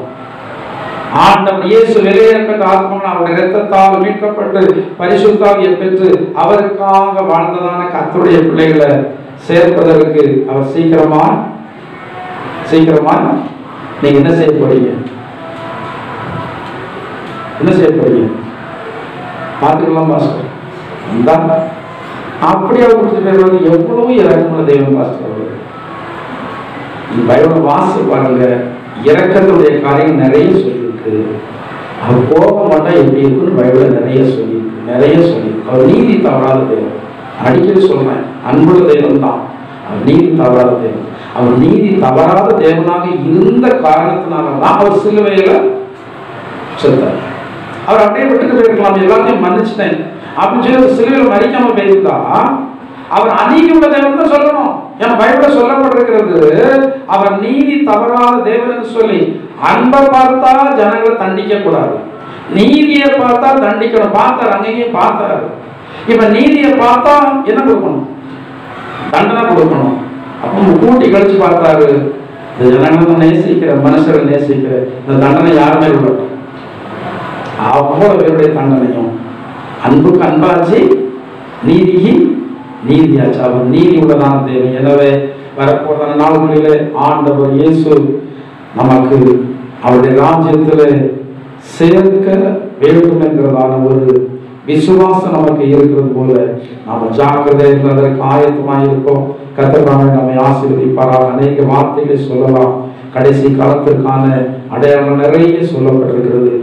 Speaker 1: ஆண்டவர் இயேசு விலையேற பெற்ற ஆத்மாக்கள் அவருடைய இரத்தத்தால் மீட்கப்பட்டு பரிசுத்தாவியை பெற்று அவருக்காக வாழ்ந்ததான கர்த்தருடைய பிள்ளைகளை சேர்ப்பதற்கு அவர் சீக்கிரமா நீங்க என்ன செய்ய போறீங்க? பார்த்துக்கலாம் பாஸ்டர். அப்படியே கொடுத்து பேர் எவ்வளவு இறக்கமுள்ள தெய்வம் பாஸ்டர். பைபிளை வாசி பாருங்க, இறக்கத்துடைய காரியம் நிறைய சொல்லியிருக்கு. அவர் கோபம் மட்டும் எப்படி இருக்குன்னு பைபிளை நிறைய சொல்லியிருக்கு. அவர் நீதி தவறாத தெய்வம். அடிக்கடி சொல்றேன், அன்புள்ள தெய்வம் தான். அவர் நீதி தவறாத தெய்வம். அவர் நீதி தவறாத தேவனாக இருந்த காரணத்தினாலதான் அவர் சிலுவையில செத்தார். அவர் அப்படியே விட்டுட்டு போயிருக்கலாம், எல்லாத்தையும் மன்னிச்சிட்டேன் அப்படின்னு சொல்லி சிலுவையில் மறிக்காம போயிருந்தா அவர் அநீதி உள்ள தேவன் தான் சொல்லணும். ஏன்னா பைபிள்ல சொல்லப்பட்டிருக்கிறது, அவர் நீதி தவறாத தேவன் சொல்லி. அன்பை பார்த்தா ஜனங்களை தண்டிக்க கூடாது, நீதியை பார்த்தா தண்டிக்கணும். பார்த்தார், அங்கேயும் பார்த்தாரு. இப்ப நீதியை பார்த்தா என்ன கொடுக்கணும்? தண்டனை கொடுக்கணும். அப்ப கூட்டி கழிச்சு பார்த்தாரு, இந்த ஜனங்களை நேசிக்கிற மனுஷரை நேசிக்கிற இந்த தண்டனை யாருமே விடட்டும், அவ்வளவு பேருடைய தண்டனையும் அன்புக்கு அன்பாச்சு, நீதிக்கு நீதியாச்சு. அவர் நீதி உள்ளதான தேவன். எனவே வரப்போற நாட்களிலே ஆண்டவர் இயேசு நமக்கு அவருடைய ராஜ்யத்தில் சேர்க்க வேண்டும் என்கிறதான ஒரு விசுவாசம் நமக்கு இருக்கிறது போல நாம ஜாக்கிரதை அதற்கு ஆயத்தமாக இருக்கோம். கர்த்தர் நம்மை ஆசீர்வதிப்பாராக. அநேக வார்த்தைகளை சொல்லலாம். கடைசி காலத்திற்கான அடையாளம் நிறைய சொல்லப்பட்டிருக்கிறது.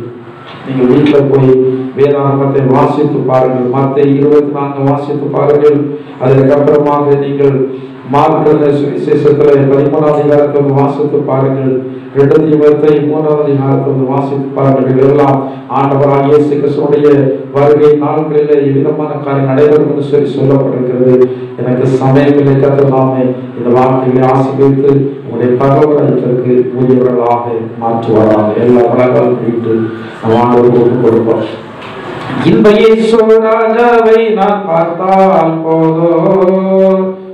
Speaker 1: நீங்கள் வீட்டில் போய் வேதாகமத்தை வாசித்து பாருங்கள். மத்தேயு 24 வாசித்து பாருங்கள். அதற்கு அப்புறமாக நீங்கள் மார்க் சுவிசேஷத்தில் 13ஆம் அதிகாரத்தை வாசித்து பாருங்கள். 2 தீமோத்தேயு 3ஆம் அதிகாரத்தை வாசித்து பாருங்கள். இதெல்லாம் ஆண்டவராகிய இயேசு கிறிஸ்துவுடைய வருகை நாட்களிலே எவ்விதமான காரியம் நடைபெறும் என்று சொல்லப்பட்டிருக்கிறது. எனக்கு சமயங்களை கத்தலாமே இந்த வார்த்தைகளை ஆசீர்வதித்து உங்களுடைய பரவலத்திற்கு உரியவர்களாக மாற்றுவாராக. எல்லா வளங்களும் விட்டு நம் ஆண்டவருக்கு கொடுப்போம். இன்ப இயேசு ராஜாவை நான் பார்த்தால் போதோ,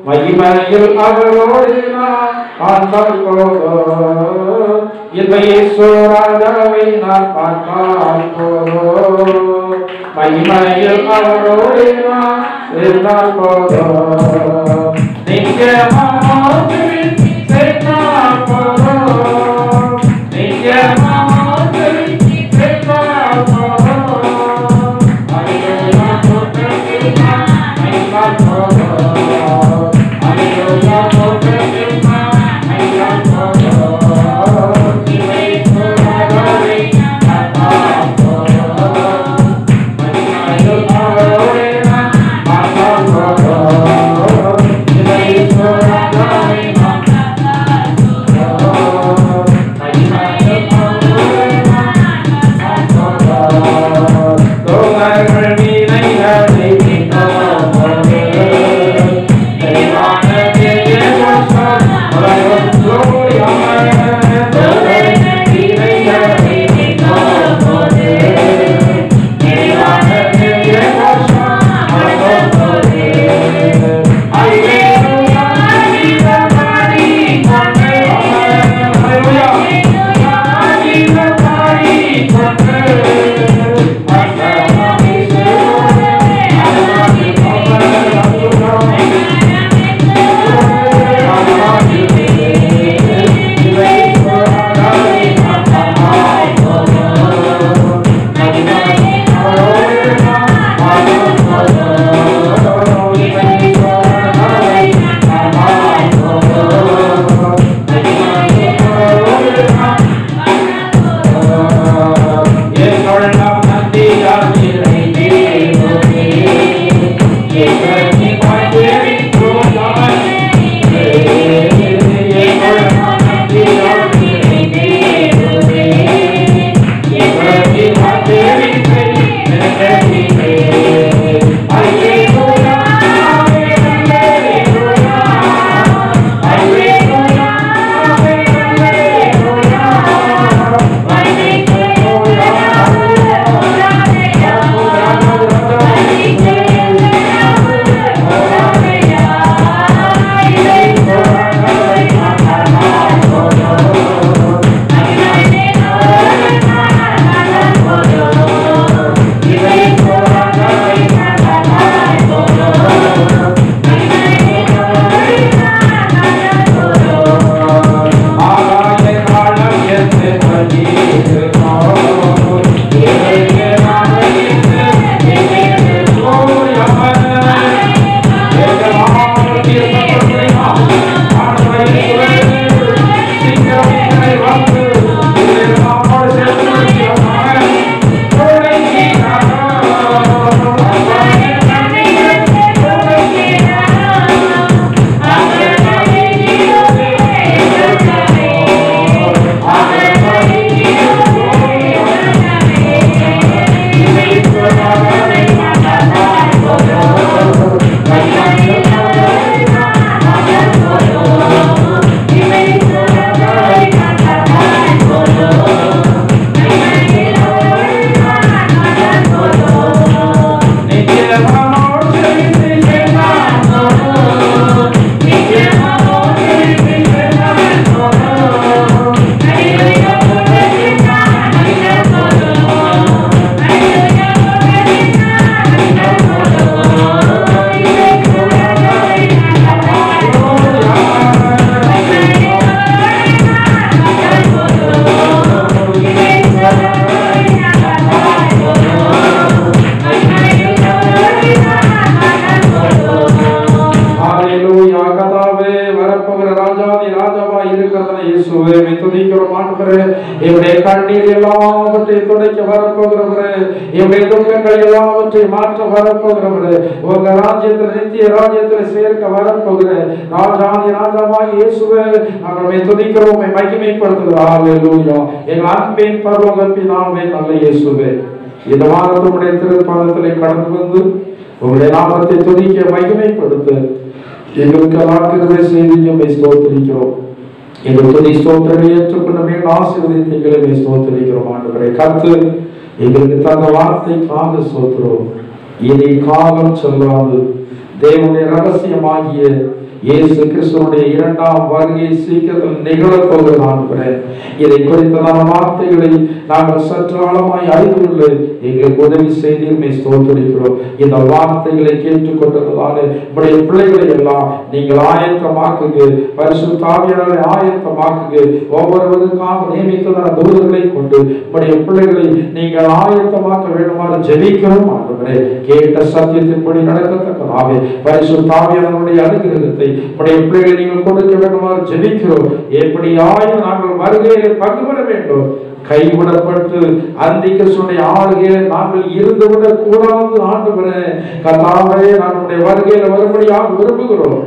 Speaker 1: மகிமையில் அவரோடு நான் பார்த்தால் போதோ. இன்ப இயேசு ராஜாவை நான் பார்த்தால் போதோ, மகிமையில் அவரோடு நான் இருந்தால் போதோ. நிச்சயமாக சேர்ந்தால் போதோ, நிச்சயமாக சேர்ந்தால் போதோ.
Speaker 2: Oh,
Speaker 1: எங்களுடைய துக்கங்கள் எல்லாவற்றையும் மாற்ற வரப்போகிறவரே, உங்க ராஜ்யத்தில் நித்திய ராஜ்யத்தில் சேர்க்க வரப்போகிற ராஜாதி ராஜாவாய் இயேசுவே, நாங்கள் துதிக்கிறோம், மகிமைப்படுத்துகிறோம். ஹல்லேலூயா. எங்கள் அன்பின் பரலோக பிதாவே, நல்ல இயேசுவே, இந்த வாரத்துடைய திருப்பாதத்திலே கடந்து வந்து உங்களுடைய நாமத்தை துதிக்க மகிமைப்படுத்த எங்களுக்கு கிருபை செய்து ஸ்தோத்திரிக்கிறோம். எங்கள் துதி ஸ்தோத்திரங்களை ஏற்றுக்கொண்ட மேல் ஆசீர்வதித்தீங்களே ஸ்தோத்திரிக்கிறோம். ஆண்டவரே, கர்த்தர் எங்களுக்கு தந்த வார்த்தைக்காக ஸ்தோத்திரம். இனி காலம் செல்லாது தேவனுடைய ரகசியமாகிய இயேசு கிறிஸ்துவுடைய இரண்டாம் வருகை சீக்கிரத்தில் நிகழப்போகிறது. ஆண்டவரே, இதை குறித்ததான வார்த்தைகளை நாங்கள் சற்று ஆழமாய் அறிந்து கொள்ள எங்களுக்கு உதவி செய்தீர்மை ஸ்தோத்திரிக்கிறோம். இந்த வார்த்தைகளை கேட்டுக்கொண்டதான உடைய பிள்ளைகளை எல்லாம் நீங்கள் ஆயத்தமாக்குங்க, பரிசுத்த ஆவியானவரை ஆயத்தமாக்குங்க. ஒவ்வொருவருக்காக நியமித்ததான தூதர்களை கொண்டு உடைய பிள்ளைகளை நீங்கள் ஆயத்தமாக்க வேண்டுமாறு ஜெபிக்கிறோம். ஆண்டவரே, கேட்ட சத்தியத்தின்படி நடக்கத்தக்கதாக பரிசுத்த ஆவியானவருடைய அனுகிரகத்தை உடைய பிள்ளைகளை நீங்கள் கொடுக்க வேண்டுமாறு ஜெபிக்கிறோம். எப்படியாயும் நாங்கள் வருகையிலே பங்கு பெற வேண்டும். கைவிடப்பட்டு அந்திகிறிஸ்துவின் ஆளுகையில நாங்கள் இருந்துவிடக் கூடாது. ஆண்டவரே, கர்த்தாவே, நம்முடைய வருகையில வரும்படியாக விரும்புகிறோம்.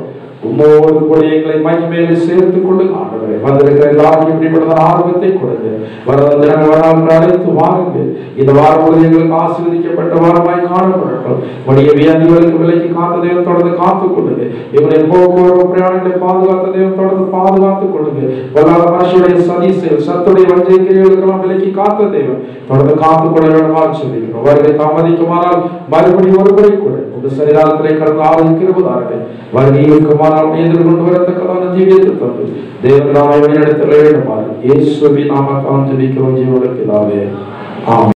Speaker 1: உம்மோடு கூட எங்களை மகிமையில சேர்த்துக் கொள்ளுங்க. ஆண்டவரே, வந்திருக்கிற எல்லாருக்கும் இப்படிப்பட்ட ஆர்வத்தை கொடுங்க. வரங்கள் அழைத்து வாருங்க. இந்த வாரம் எங்களுக்கு ஆசீர்வதிக்கப்பட்ட வாரமாய் காணப்படட்டும். உடைய வியாதிகளுக்கு விலைக்கு காத்த தேவன் தொடர்ந்து காத்துக் கொள்ளுங்க. இவருடைய போக்குவரத்து பிரயாணங்களை பாதுகாத்த தேவன் தொடர்ந்து பாதுகாத்துக் கொள்ளுங்க. பொல்லாத மனுஷனுடைய சதி செயல் சத்துடைய வஞ்சைகளுக்கெல்லாம் விலைக்கு காத்த தேவன் தொடர்ந்து காத்துக் கொள்ள வேண்டுமாறு சொல்லிக்கிறோம். வருகை தாமதிக்குமானால் மறுபடியும் ஒருமுறை கூட உங்க சரிதாரத்திலே கடந்து ஆரோக்கியதார்கள் வருகைக்குமானால் எதிர்கொண்டு வரத்தக்கதான ஜீவியத்தை தந்து தேவன் நாம வழிநடத்த வேண்டுமாறு இயேசுவின் நாமத்தால் ஜெபிக்கிறோம். ஜீவனுள்ள பிதாவே, ஆமென்.